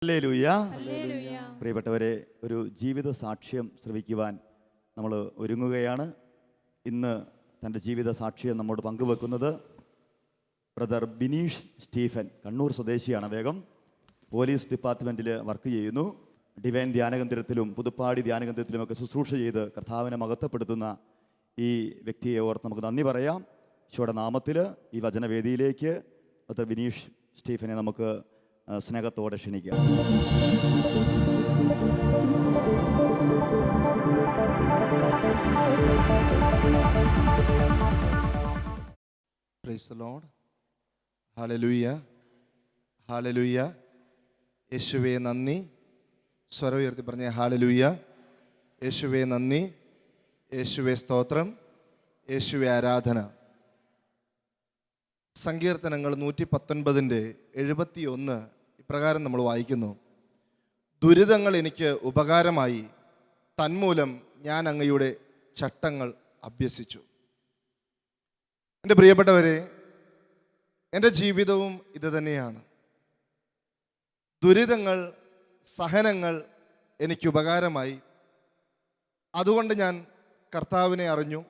Hallelujah. Hallelujah. പ്രിയപ്പെട്ടവരെ, ഒരു ജീവിത സാക്ഷ്യം ശ്രവിക്കുവാൻ നമ്മൾ ഒരുങ്ങുകയാണ്. ഇന്ന് തൻ്റെ ജീവിത സാക്ഷ്യം നമ്മോട് പങ്കുവെക്കുന്നത് ബ്രദർ ബിനീഷ് സ്റ്റീഫൻ. കണ്ണൂർ സ്വദേശിയാണ് അദ്ദേഹം. പോലീസ് ഡിപ്പാർട്ട്മെൻറ്റിൽ വർക്ക് ചെയ്യുന്നു. ഡിവൈൻ ധ്യാനകേന്ദ്രത്തിലും പുതുപ്പാടി ധ്യാനകേന്ദ്രത്തിലുമൊക്കെ ശുശ്രൂഷ ചെയ്ത് കർത്താവിനെ മഹത്വപ്പെടുത്തുന്ന ഈ വ്യക്തിയെ ഓർത്ത് നമുക്ക് നന്ദി പറയാം. ഈശോയുടെ നാമത്തിൽ ഈ വചനവേദിയിലേക്ക് ബ്രദർ ബിനീഷ് സ്റ്റീഫനെ നമുക്ക് സ്നേഹത്തോടെ ക്ഷണിക്കാം. Praise the lord. Hallelujah, hallelujah. യേശുവേ നന്ദി. സ്വരം ഉയർത്തി പറഞ്ഞേ ഹല്ലേലൂയ. യേശുവേ നന്ദി, യേശുവേ സ്തോത്രം, യേശുവേ ആരാധന. സങ്കീർത്തനങ്ങൾ 119:71 ഇപ്രകാരം നമ്മൾ വായിക്കുന്നു: ദുരിതങ്ങൾ എനിക്ക് ഉപകാരമായി, തന്മൂലം ഞാൻ അങ്ങയുടെ ചട്ടങ്ങൾ അഭ്യസിച്ചു. എൻ്റെ പ്രിയപ്പെട്ടവരെ, എൻ്റെ ജീവിതവും ഇത് തന്നെയാണ്. ദുരിതങ്ങൾ, സഹനങ്ങൾ എനിക്ക് ഉപകാരമായി. അതുകൊണ്ട് ഞാൻ കർത്താവിനെ അറിഞ്ഞു.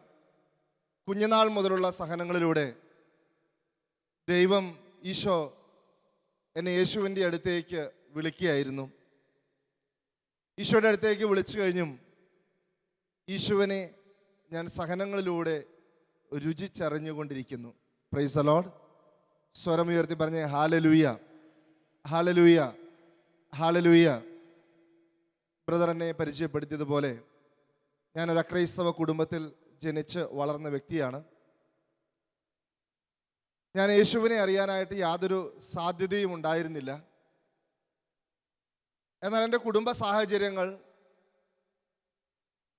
കുഞ്ഞുനാൾ മുതലുള്ള സഹനങ്ങളിലൂടെ ദൈവം, ഈശോ എന്നെ യേശുവിൻ്റെ അടുത്തേക്ക് വിളിക്കുകയായിരുന്നു. ഈശോയുടെ അടുത്തേക്ക് വിളിച്ചു കഴിഞ്ഞും ഈശോവിനെ ഞാൻ സഹനങ്ങളിലൂടെ രുചിച്ചറിഞ്ഞുകൊണ്ടിരിക്കുന്നു. Praise the lord. സ്വരമുയർത്തി പറഞ്ഞേ ഹല്ലേലൂയ, ഹല്ലേലൂയ, ഹല്ലേലൂയ. ബ്രദർ എന്നെ പരിചയപ്പെടുത്തിയതുപോലെ ഞാനൊരു അക്രൈസ്തവ കുടുംബത്തിൽ ജനിച്ച് വളർന്ന വ്യക്തിയാണ്. ഞാൻ യേശുവിനെ അറിയാനായിട്ട് യാതൊരു സാധ്യതയും ഉണ്ടായിരുന്നില്ല. എന്നാൽ എൻ്റെ കുടുംബ സാഹചര്യങ്ങൾ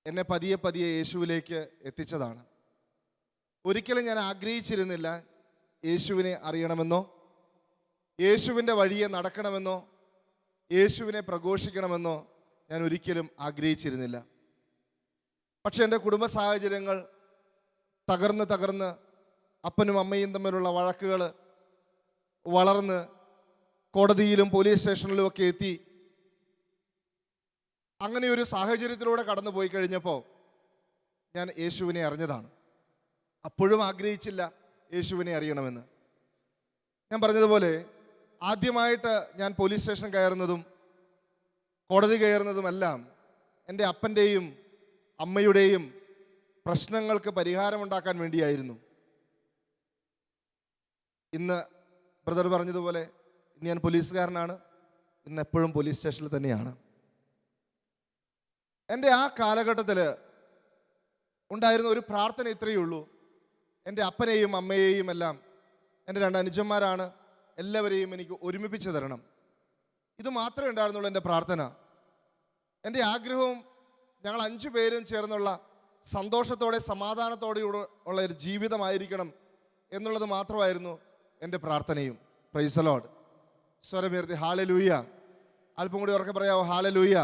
എന്നെ പതിയെ പതിയെ യേശുവിലേക്ക് എത്തിച്ചതാണ്. ഒരിക്കലും ഞാൻ ആഗ്രഹിച്ചിരുന്നില്ല യേശുവിനെ അറിയണമെന്നോ, യേശുവിൻ്റെ വഴിയെ നടക്കണമെന്നോ, യേശുവിനെ പ്രഘോഷിക്കണമെന്നോ ഞാൻ ഒരിക്കലും ആഗ്രഹിച്ചിരുന്നില്ല. പക്ഷെ എൻ്റെ കുടുംബ സാഹചര്യങ്ങൾ തകർന്ന് അപ്പനും അമ്മയും തമ്മിലുള്ള വഴക്കുകൾ വളർന്ന് കോടതിയിലും പോലീസ് സ്റ്റേഷനിലും ഒക്കെ എത്തി. അങ്ങനെ ഒരു സാഹചര്യത്തിലൂടെ കടന്നു പോയി കഴിഞ്ഞപ്പോൾ ഞാൻ യേശുവിനെ അറിഞ്ഞതാണ്. അപ്പോഴും ആഗ്രഹിച്ചില്ല യേശുവിനെ അറിയണമെന്ന്. ഞാൻ പറഞ്ഞതുപോലെ ആദ്യമായിട്ട് ഞാൻ പോലീസ് സ്റ്റേഷൻ കയറുന്നതും കോടതി കയറുന്നതുമെല്ലാം എൻ്റെ അപ്പൻ്റെയും അമ്മയുടെയും പ്രശ്നങ്ങൾക്ക് പരിഹാരമുണ്ടാക്കാൻ വേണ്ടിയായിരുന്നു. ഇന്ന് ബ്രദർ പറഞ്ഞതുപോലെ ഇന്ന് ഞാൻ പോലീസുകാരനാണ്. ഇന്ന് എപ്പോഴും പോലീസ് സ്റ്റേഷനിൽ തന്നെയാണ്. എൻ്റെ ആ കാലഘട്ടത്തിൽ ഉണ്ടായിരുന്ന ഒരു പ്രാർത്ഥന ഇത്രയേ ഉള്ളൂ: എൻ്റെ അപ്പനെയും അമ്മയെയും എല്ലാം, എൻ്റെ 2 അനുജന്മാരാണ്, എല്ലാവരെയും എനിക്ക് ഒരുമിപ്പിച്ച് തരണം. ഇത് മാത്രമേ ഉണ്ടായിരുന്നുള്ളൂ എൻ്റെ പ്രാർത്ഥന. എൻ്റെ ആഗ്രഹവും ഞങ്ങൾ 5 പേരും ചേർന്നുള്ള സന്തോഷത്തോടെ സമാധാനത്തോടെ ഉള്ള ഒരു ജീവിതമായിരിക്കണം എന്നുള്ളത് മാത്രമായിരുന്നു എൻ്റെ പ്രാർത്ഥനയും. Praise the lord. സ്വരമുയർത്തി ഹല്ലേലൂയ. അല്പം കൂടി ഉറക്കെ പറയാമോ? ഹല്ലേലൂയ.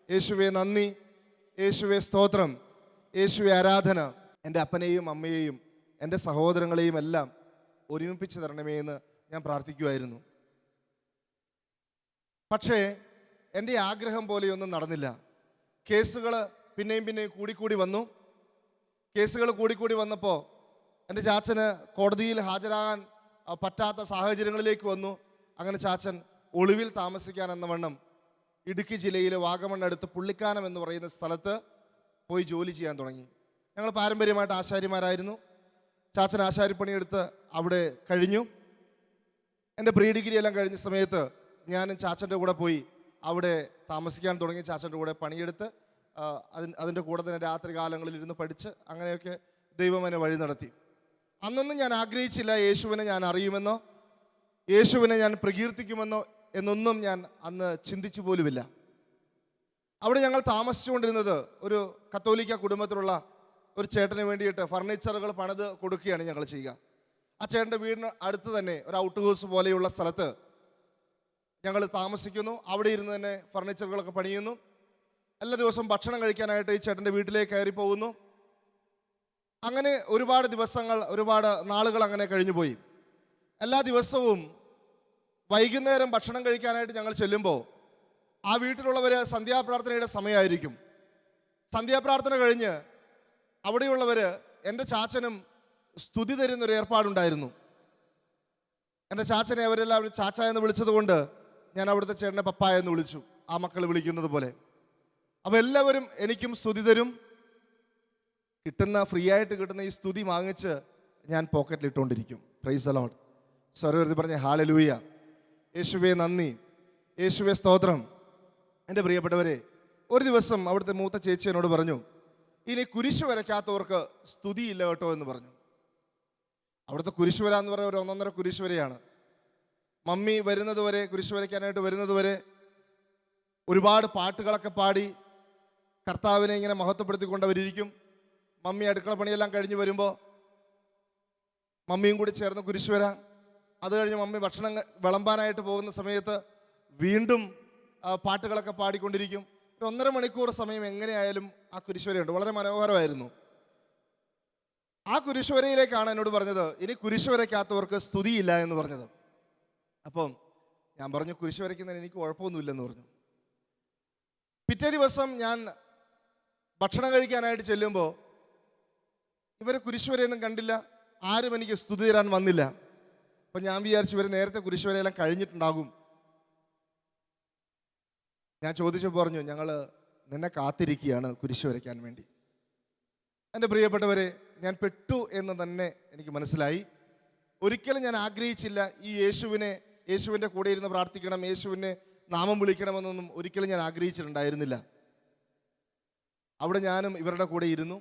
യേശുവേ നന്ദി, യേശുവേ സ്തോത്രം, യേശുവേ ആരാധന. എൻ്റെ അപ്പനെയും അമ്മയെയും എൻ്റെ സഹോദരങ്ങളെയും എല്ലാം ഒരുമിപ്പിച്ച് തരണമേ എന്ന് ഞാൻ പ്രാർത്ഥിക്കുമായിരുന്നു. പക്ഷേ എൻ്റെ ആഗ്രഹം പോലെയൊന്നും നടന്നില്ല. കേസുകൾ പിന്നെയും കൂടിക്കൂടി വന്നു. കേസുകൾ കൂടിക്കൂടി വന്നപ്പോൾ എൻ്റെ ചാച്ചന് കോടതിയിൽ ഹാജരാകാൻ പറ്റാത്ത സാഹചര്യങ്ങളിലേക്ക് വന്നു. അങ്ങനെ ചാച്ചൻ ഒളിവിൽ താമസിക്കാൻ എന്ന വണ്ണം ഇടുക്കി ജില്ലയിലെ വാഗമണ്ണടുത്ത് പുള്ളിക്കാനം എന്ന് പറയുന്ന സ്ഥലത്ത് പോയി ജോലി ചെയ്യാൻ തുടങ്ങി. ഞങ്ങൾ പാരമ്പര്യമായിട്ട് ആശാരിമാരായിരുന്നു. ചാച്ചൻ ആശാരിപ്പണിയെടുത്ത് അവിടെ കഴിഞ്ഞു. എൻ്റെ പ്രീ ഡിഗ്രി എല്ലാം കഴിഞ്ഞ സമയത്ത് ഞാനും ചാച്ചൻ്റെ കൂടെ പോയി അവിടെ താമസിക്കാൻ തുടങ്ങി. ചാച്ചൻ്റെ കൂടെ പണിയെടുത്ത് അതിൻ്റെ കൂടെ തന്നെ രാത്രി കാലങ്ങളിൽ ഇരുന്ന് പഠിച്ച് അങ്ങനെയൊക്കെ ദൈവം എന്നെ വഴി നടത്തി. അന്നൊന്നും ഞാൻ ആഗ്രഹിച്ചില്ല യേശുവിനെ ഞാൻ അറിയുമെന്നോ, യേശുവിനെ ഞാൻ പ്രകീർത്തിക്കുമെന്നോ എന്നൊന്നും ഞാൻ അന്ന് ചിന്തിച്ചു പോലുമില്ല. അവിടെ ഞങ്ങൾ താമസിച്ചുകൊണ്ടിരുന്നത് ഒരു കത്തോലിക്ക കുടുംബത്തിലുള്ള ഒരു ചേട്ടന് വേണ്ടിയിട്ട് ഫർണിച്ചറുകൾ പണിത് കൊടുക്കുകയാണ് ഞങ്ങൾ ചെയ്യുക. ആ ചേട്ടൻ്റെ വീടിന് അടുത്ത് തന്നെ ഒരു ഔട്ട് ഹൗസ് പോലെയുള്ള സ്ഥലത്ത് ഞങ്ങൾ താമസിക്കുന്നു. അവിടെ ഇരുന്ന് തന്നെ ഫർണിച്ചറുകളൊക്കെ പണിയുന്നു. എല്ലാ ദിവസവും ഭക്ഷണം കഴിക്കാനായിട്ട് ഈ ചേട്ടൻ്റെ വീട്ടിലേക്ക് കയറി പോകുന്നു. അങ്ങനെ ഒരുപാട് ദിവസങ്ങൾ, ഒരുപാട് നാളുകൾ അങ്ങനെ കഴിഞ്ഞു പോയി. എല്ലാ ദിവസവും വൈകുന്നേരം ഭക്ഷണം കഴിക്കാനായിട്ട് ഞങ്ങൾ ചെല്ലുമ്പോൾ ആ വീട്ടിലുള്ളവർ സന്ധ്യാപ്രാർത്ഥനയുടെ സമയമായിരിക്കും. സന്ധ്യാപ്രാർത്ഥന കഴിഞ്ഞ് അവിടെയുള്ളവർ എൻ്റെ ചാച്ചനും സ്തുതി തരുന്നൊരു ഏർപ്പാടുണ്ടായിരുന്നു. എൻ്റെ ചാച്ചനെ അവരെല്ലാവരും ചാച്ച എന്ന് വിളിച്ചത് കൊണ്ട് ഞാൻ അവിടുത്തെ ചേട്ടനെ പപ്പ എന്ന് വിളിച്ചു, ആ മക്കൾ വിളിക്കുന്നത് പോലെ. അപ്പോൾ എല്ലാവരും എനിക്കും സ്തുതി തരും. ഫ്രീ ആയിട്ട് കിട്ടുന്ന ഈ സ്തുതി വാങ്ങിച്ച് ഞാൻ പോക്കറ്റിൽ ഇട്ടുകൊണ്ടിരിക്കും. Praise the lord. സ്വരവരുത്തി പറഞ്ഞ ഹല്ലേലൂയ. യേശുവേ നന്ദി, യേശുവേ സ്തോത്രം. എൻ്റെ പ്രിയപ്പെട്ടവരെ, ഒരു ദിവസം അവിടുത്തെ മൂത്ത ചേച്ചി എന്നോട് പറഞ്ഞു, ഇനി കുരിശ് വരയ്ക്കാത്തവർക്ക് സ്തുതിയില്ല കേട്ടോ എന്ന് പറഞ്ഞു. അവിടുത്തെ കുരിശ് വര എന്ന് പറയുന്ന ഒരു 1.5 കുരിശ് വരെയാണ്. മമ്മി വരുന്നത് വരെ, കുരിശ് വരയ്ക്കാനായിട്ട് വരുന്നത് വരെ ഒരുപാട് പാട്ടുകളൊക്കെ പാടി കർത്താവിനെ ഇങ്ങനെ മഹത്വപ്പെടുത്തിക്കൊണ്ടവരിയ്ക്കും. മമ്മി അടുക്കള പണിയെല്ലാം കഴിഞ്ഞ് വരുമ്പോൾ മമ്മിയും കൂടി ചേർന്ന് കുരിശ് വരാം. അത് കഴിഞ്ഞ് മമ്മി ഭക്ഷണം വിളമ്പാനായിട്ട് പോകുന്ന സമയത്ത് വീണ്ടും പാട്ടുകളൊക്കെ പാടിക്കൊണ്ടിരിക്കും. ഒരു 1.5 മണിക്കൂർ സമയം എങ്ങനെയായാലും ആ കുരിശുവരയുണ്ട്. വളരെ മനോഹരമായിരുന്നു. ആ കുരിശുവരയിലേക്കാണ് എന്നോട് പറഞ്ഞത്, ഇനി കുരിശ് വരയ്ക്കാത്തവർക്ക് സ്തുതിയില്ല എന്ന് പറഞ്ഞത്. അപ്പം ഞാൻ പറഞ്ഞു, കുരിശ് വരയ്ക്കുന്നതിന് എനിക്ക് കുഴപ്പമൊന്നുമില്ലെന്ന് പറഞ്ഞു. പിറ്റേ ദിവസം ഞാൻ ഭക്ഷണം കഴിക്കാനായിട്ട് ചെല്ലുമ്പോൾ ഇവരെ കുരിശുവരയൊന്നും കണ്ടില്ല, ആരും എനിക്ക് സ്തുതി തരാൻ വന്നില്ല. അപ്പം ഞാൻ വിചാരിച്ചു ഇവർ നേരത്തെ കുരിശുവരയെല്ലാം കഴിഞ്ഞിട്ടുണ്ടാകും. ഞാൻ ചോദിച്ചപ്പോൾ പറഞ്ഞു, ഞങ്ങൾ നിന്നെ കാത്തിരിക്കുകയാണ് കുരിശ് വരയ്ക്കാൻ വേണ്ടി. എൻ്റെ പ്രിയപ്പെട്ടവരെ, ഞാൻ പെട്ടു എന്ന് തന്നെ എനിക്ക് മനസ്സിലായി. ഒരിക്കലും ഞാൻ ആഗ്രഹിച്ചില്ല ഈ യേശുവിൻ്റെ കൂടെ ഇരുന്ന് പ്രാർത്ഥിക്കണം, യേശുവിനെ നാമം വിളിക്കണമെന്നൊന്നും ഒരിക്കലും ഞാൻ ആഗ്രഹിച്ചിട്ടുണ്ടായിരുന്നില്ല. അവിടെ ഞാനും ഇവരുടെ കൂടെ ഇരുന്നു.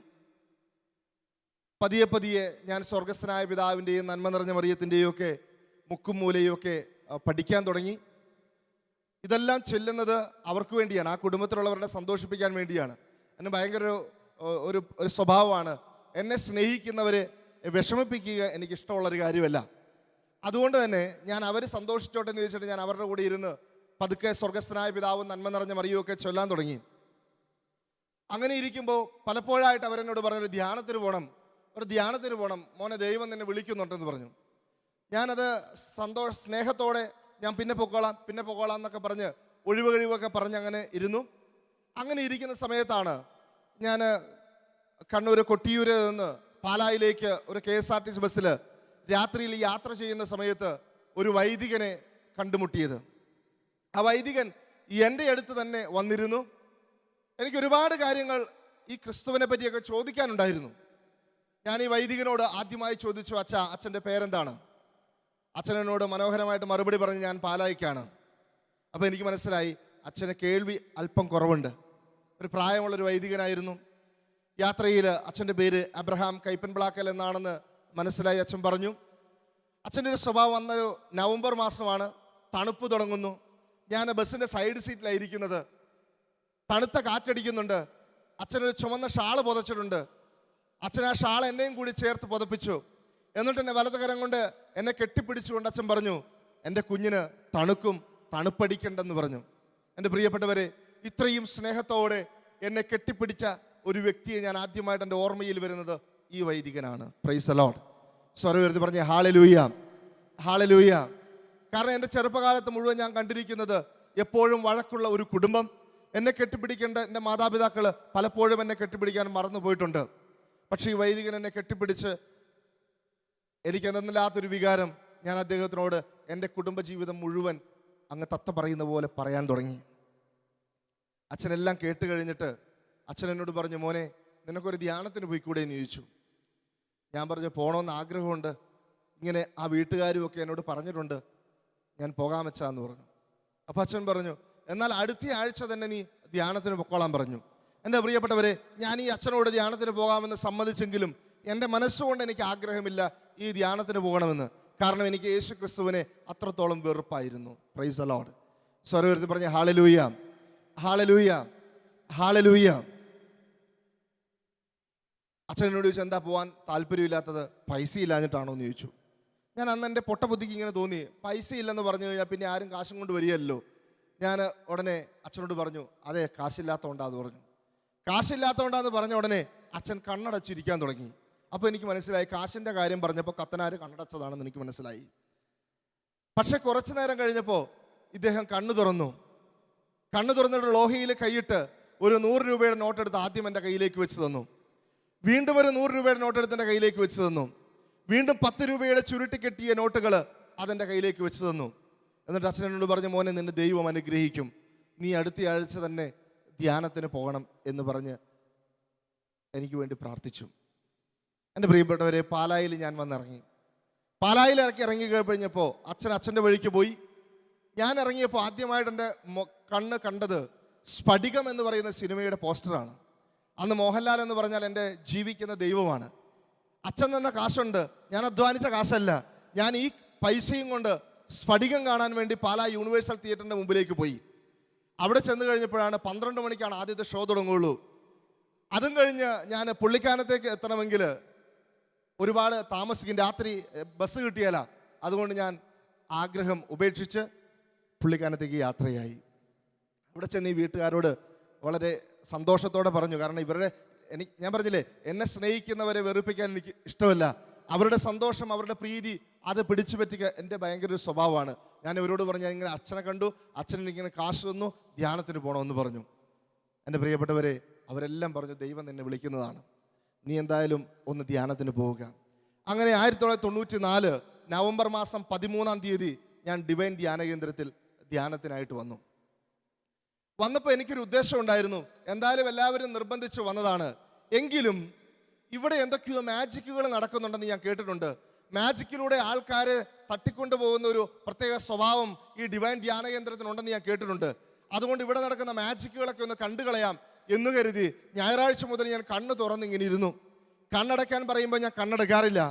പതിയെ പതിയെ ഞാൻ സ്വർഗസ്ഥനായ പിതാവിൻ്റെയും നന്മ നിറഞ്ഞ മറിയത്തിൻ്റെയും ഒക്കെ മുക്കും മൂലയും ഒക്കെ പഠിക്കാൻ തുടങ്ങി. ഇതെല്ലാം ചെല്ലുന്നത് അവർക്ക് വേണ്ടിയാണ്, ആ കുടുംബത്തിലുള്ളവരുടെ സന്തോഷിപ്പിക്കാൻ വേണ്ടിയാണ്. എന്നെ ഭയങ്കര ഒരു സ്വഭാവമാണ്. എന്നെ സ്നേഹിക്കുന്നവരെ വിഷമിപ്പിക്കുക എനിക്കിഷ്ടമുള്ളൊരു കാര്യമല്ല. അതുകൊണ്ട് തന്നെ ഞാൻ അവർ സന്തോഷിച്ചോട്ടെ എന്ന് ചോദിച്ചിട്ട് ഞാൻ അവരുടെ കൂടെ ഇരുന്ന് പതുക്കെ സ്വർഗസ്ഥനായ പിതാവും നന്മ നിറഞ്ഞ മറിയും ഒക്കെ ചൊല്ലാൻ തുടങ്ങി. അങ്ങനെ ഇരിക്കുമ്പോൾ പലപ്പോഴായിട്ട് അവരെന്നോട് പറഞ്ഞൊരു ധ്യാനത്തിന് പോകണം മോനെ, ദൈവം നിന്നെ വിളിക്കുന്നുണ്ടെന്ന് പറഞ്ഞു. ഞാനത് സ്നേഹത്തോടെ ഞാൻ പിന്നെ പൊക്കോളാം എന്നൊക്കെ പറഞ്ഞ് ഒഴിവ് കഴിവൊക്കെ പറഞ്ഞ് അങ്ങനെ ഇരുന്നു. അങ്ങനെ ഇരിക്കുന്ന സമയത്താണ് ഞാൻ കണ്ണൂർ കൊട്ടിയൂര് നിന്ന് പാലായിലേക്ക് ഒരു KSRTC ബസ്സിൽ രാത്രിയിൽ യാത്ര ചെയ്യുന്ന സമയത്ത് ഒരു വൈദികനെ കണ്ടുമുട്ടിയത്. ആ വൈദികൻ എൻ്റെ അടുത്ത് തന്നെ വന്നിരുന്നു. എനിക്ക് ഒരുപാട് കാര്യങ്ങൾ ഈ ക്രിസ്തുവിനെ പറ്റിയൊക്കെ ചോദിക്കാനുണ്ടായിരുന്നു. ഞാൻ ഈ വൈദികനോട് ആദ്യമായി ചോദിച്ചു, അച്ഛൻ്റെ പേരെന്താണ്? അച്ഛൻ എന്നോട് മനോഹരമായിട്ട് മറുപടി പറഞ്ഞ് ഞാൻ പാലായിക്കാണ്. അപ്പോൾ എനിക്ക് മനസ്സിലായി അച്ഛന് കേൾവി അല്പം കുറവുണ്ട്. ഒരു പ്രായമുള്ളൊരു വൈദികനായിരുന്നു. യാത്രയിൽ അച്ഛൻ്റെ പേര് അബ്രഹാം കൈപ്പൻപിളാക്കൽ എന്നാണെന്ന് മനസ്സിലായി. അച്ഛൻ പറഞ്ഞു, അച്ഛൻ്റെ ഒരു സ്വഭാവം വന്നൊരു നവംബർ മാസമാണ്, തണുപ്പ് തുടങ്ങുന്നു. ഞാൻ ബസ്സിൻ്റെ സൈഡ് സീറ്റിലായിരിക്കുന്നത്, തണുത്ത കാറ്റടിക്കുന്നുണ്ട്. അച്ഛനൊരു ചുമന്ന ഷാള് പുതച്ചിട്ടുണ്ട്. അച്ഛൻ ആ ഷാൾ എന്നെയും കൂടി ചേർത്ത് പുതപ്പിച്ചു. എന്നിട്ട് എന്നെ വലത് കരം കൊണ്ട് എന്നെ കെട്ടിപ്പിടിച്ചുകൊണ്ട് അച്ഛൻ പറഞ്ഞു, എൻ്റെ കുഞ്ഞിന് തണുപ്പടിക്കണ്ടെന്ന് പറഞ്ഞു. എൻ്റെ പ്രിയപ്പെട്ടവരെ, ഇത്രയും സ്നേഹത്തോടെ എന്നെ കെട്ടിപ്പിടിച്ച ഒരു വ്യക്തിയെ ഞാൻ ആദ്യമായിട്ട് എൻ്റെ ഓർമ്മയിൽ വരുന്നത് ഈ വൈദികനാണ്. Praise the lord. സ്വരമുയർത്തി പറഞ്ഞേ ഹല്ലേലൂയ, ഹല്ലേലൂയ. കാരണം എൻ്റെ ചെറുപ്പകാലത്ത് മുഴുവൻ ഞാൻ കണ്ടിരിക്കുന്നത് എപ്പോഴും വഴക്കുള്ള ഒരു കുടുംബം. എന്നെ കെട്ടിപ്പിടിക്കേണ്ട എൻ്റെ മാതാപിതാക്കൾ പലപ്പോഴും എന്നെ കെട്ടിപ്പിടിക്കാൻ മറന്നു പോയിട്ടുണ്ട്. പക്ഷേ ഈ വൈദികൻ എന്നെ കെട്ടിപ്പിടിച്ച് എനിക്ക് എന്തെന്നില്ലാത്തൊരു വികാരം ഞാൻ അദ്ദേഹത്തിനോട് എൻ്റെ കുടുംബജീവിതം മുഴുവൻ അങ്ങ് തത്ത പറയുന്ന പോലെ പറയാൻ തുടങ്ങി. അച്ഛനെല്ലാം കേട്ട് കഴിഞ്ഞിട്ട് അച്ഛൻ എന്നോട് പറഞ്ഞു, മോനെ നിനക്കൊരു ധ്യാനത്തിന് പോയിക്കൂടെ എന്ന് ചോദിച്ചു. ഞാൻ പറഞ്ഞു, പോകണമെന്ന് ആഗ്രഹമുണ്ട്, ഇങ്ങനെ ആ വീട്ടുകാരും ഒക്കെ എന്നോട് പറഞ്ഞിട്ടുണ്ട്, ഞാൻ പോകാൻ വെച്ചാന്ന് പറഞ്ഞു. അപ്പം അച്ഛൻ പറഞ്ഞു, എന്നാൽ അടുത്ത ആഴ്ച തന്നെ നീ ധ്യാനത്തിന് പൊക്കോളാൻ പറഞ്ഞു. എൻ്റെ പ്രിയപ്പെട്ടവരെ, ഞാൻ ഈ അച്ഛനോട് ധ്യാനത്തിന് പോകാമെന്ന് സമ്മതിച്ചെങ്കിലും എൻ്റെ മനസ്സുകൊണ്ട് എനിക്ക് ആഗ്രഹമില്ല ഈ ധ്യാനത്തിന് പോകണമെന്ന്. കാരണം എനിക്ക് യേശു ക്രിസ്തുവിനെ അത്രത്തോളം വെറുപ്പായിരുന്നു. Praise the lord. സ്വരമുയർത്തി പറഞ്ഞ ഹല്ലേലൂയ, ഹല്ലേലൂയ, ഹല്ലേലൂയ. അച്ഛൻ എന്നോട് ചോദിച്ചു, എന്താ പോകാൻ താല്പര്യമില്ലാത്തത്? പൈസ ഇല്ലാഞ്ഞിട്ടാണോ എന്ന് ചോദിച്ചു. ഞാൻ അന്ന് എൻ്റെ പൊട്ടബുദ്ധിക്ക് ഇങ്ങനെ തോന്നി, പൈസ ഇല്ലെന്ന് പറഞ്ഞു കഴിഞ്ഞാൽ പിന്നെ ആരും കാശും കൊണ്ട് വരികയല്ലോ. ഞാൻ ഉടനെ അച്ഛനോട് പറഞ്ഞു, അതെ കാശില്ലാത്തതുകൊണ്ടാന്ന് പറഞ്ഞു. കാശില്ലാത്തതുകൊണ്ടാന്ന് പറഞ്ഞ ഉടനെ അച്ഛൻ കണ്ണടച്ചിരിക്കാൻ തുടങ്ങി. അപ്പോൾ എനിക്ക് മനസ്സിലായി, കാശിൻ്റെ കാര്യം പറഞ്ഞപ്പോൾ കത്തനാർ കണ്ണടച്ചതാണെന്ന് എനിക്ക് മനസ്സിലായി. പക്ഷെ കുറച്ചു നേരം കഴിഞ്ഞപ്പോൾ ഇദ്ദേഹം കണ്ണു തുറന്നു. കണ്ണു തുറന്നിട്ട് ലോഹയിൽ കൈയിട്ട് ഒരു 100 രൂപയുടെ നോട്ടെടുത്ത് ആദ്യം എൻ്റെ കയ്യിലേക്ക് വെച്ച് തന്നു. വീണ്ടും ഒരു 100 രൂപയുടെ നോട്ടെടുത്ത് എൻ്റെ കയ്യിലേക്ക് വെച്ച് തന്നു. വീണ്ടും 10 രൂപയുടെ ചുരുട്ടി കെട്ടിയ നോട്ടുകൾ അതെൻ്റെ കയ്യിലേക്ക് വെച്ച് തന്നു. എന്നിട്ട് അച്ഛൻ എന്നോട് പറഞ്ഞു, മോനെ നിന്നെ ദൈവം അനുഗ്രഹിക്കും, നീ അടുത്ത ആഴ്ച തന്നെ ധ്യാനത്തിന് പോകണം എന്ന് പറഞ്ഞ് എനിക്ക് വേണ്ടി പ്രാർത്ഥിച്ചു. എൻ്റെ പ്രിയപ്പെട്ടവരെ, പാലായിൽ ഞാൻ വന്നിറങ്ങി. പാലായിൽ ഇറങ്ങി കഴിഞ്ഞപ്പോൾ അച്ഛൻ്റെ വഴിക്ക് പോയി. ഞാൻ ഇറങ്ങിയപ്പോൾ ആദ്യമായിട്ട് എൻ്റെ കണ്ണ് കണ്ടത് സ്ഫടികം എന്ന് പറയുന്ന സിനിമയുടെ പോസ്റ്ററാണ്. അന്ന് മോഹൻലാൽ എന്ന് പറഞ്ഞാൽ എൻ്റെ ജീവിക്കുന്ന ദൈവമാണ്. അച്ഛൻ തന്ന കാശുണ്ട്, ഞാൻ അധ്വാനിച്ച കാശല്ല. ഞാൻ ഈ പൈസയും കൊണ്ട് സ്ഫടികം കാണാൻ വേണ്ടി പാലാ യൂണിവേഴ്സൽ തിയേറ്ററിൻ്റെ മുമ്പിലേക്ക് പോയി. അവിടെ ചെന്ന് കഴിഞ്ഞപ്പോഴാണ് 12 മണിക്കാണ് ആദ്യത്തെ ഷോ തുടങ്ങുകയുള്ളൂ. അതും കഴിഞ്ഞ് ഞാൻ പുള്ളിക്കാനത്തേക്ക് എത്തണമെങ്കിൽ ഒരുപാട് താമസിക്കും, രാത്രി ബസ് കിട്ടിയാല. അതുകൊണ്ട് ഞാൻ ആഗ്രഹം ഉപേക്ഷിച്ച് പുള്ളിക്കാനത്തേക്ക് യാത്രയായി. അവിടെ ചെന്ന് ഈ വീട്ടുകാരോട് വളരെ സന്തോഷത്തോടെ പറഞ്ഞു. കാരണം ഞാൻ പറഞ്ഞില്ലേ, എന്നെ സ്നേഹിക്കുന്നവരെ വെറുപ്പിക്കാൻ എനിക്ക് ഇഷ്ടമല്ല. അവരുടെ സന്തോഷം, അവരുടെ പ്രീതി അത് പിടിച്ചു പറ്റിക്കുക എൻ്റെ ഭയങ്കര ഒരു സ്വഭാവമാണ്. ഞാൻ ഇവരോട് പറഞ്ഞു, ഞാൻ ഇങ്ങനെ അച്ഛനെ കണ്ടു, അച്ഛൻ എനിക്കിങ്ങനെ കാശ് തന്നു, ധ്യാനത്തിന് പോകണമെന്ന് പറഞ്ഞു. എൻ്റെ പ്രിയപ്പെട്ടവരെ, അവരെല്ലാം പറഞ്ഞു, ദൈവം നിന്നെ വിളിക്കുന്നതാണ്, നീ എന്തായാലും ഒന്ന് ധ്യാനത്തിന് പോവുക. അങ്ങനെ 1994 നവംബർ മാസം 13-ാം തീയതി ഞാൻ ഡിവൈൻ ധ്യാന കേന്ദ്രത്തിൽ ധ്യാനത്തിനായിട്ട് വന്നപ്പോൾ എനിക്കൊരു ഉദ്ദേശം ഉണ്ടായിരുന്നു. എന്തായാലും എല്ലാവരും നിർബന്ധിച്ച് വന്നതാണ്. എങ്കിലും ഇവിടെ എന്തൊക്കെയോ മാജിക്കുകൾ നടക്കുന്നുണ്ടെന്ന് ഞാൻ കേട്ടിട്ടുണ്ട്. മാജിക്കിലൂടെ ആൾക്കാരെ തട്ടിക്കൊണ്ടുപോകുന്ന ഒരു പ്രത്യേക സ്വഭാവം ഈ ഡിവൈൻ ധ്യാന കേന്ദ്രത്തിനുണ്ടെന്ന് ഞാൻ കേട്ടിട്ടുണ്ട്. അതുകൊണ്ട് ഇവിടെ നടക്കുന്ന മാജിക്കുകളൊക്കെ ഒന്ന് കണ്ടുകളയാം എന്ന് കരുതി ഞായറാഴ്ച മുതൽ ഞാൻ കണ്ണ് തുറന്നിങ്ങനെ ഇരുന്നു. കണ്ണടയ്ക്കാൻ പറയുമ്പോൾ ഞാൻ കണ്ണടയ്ക്കാറില്ല.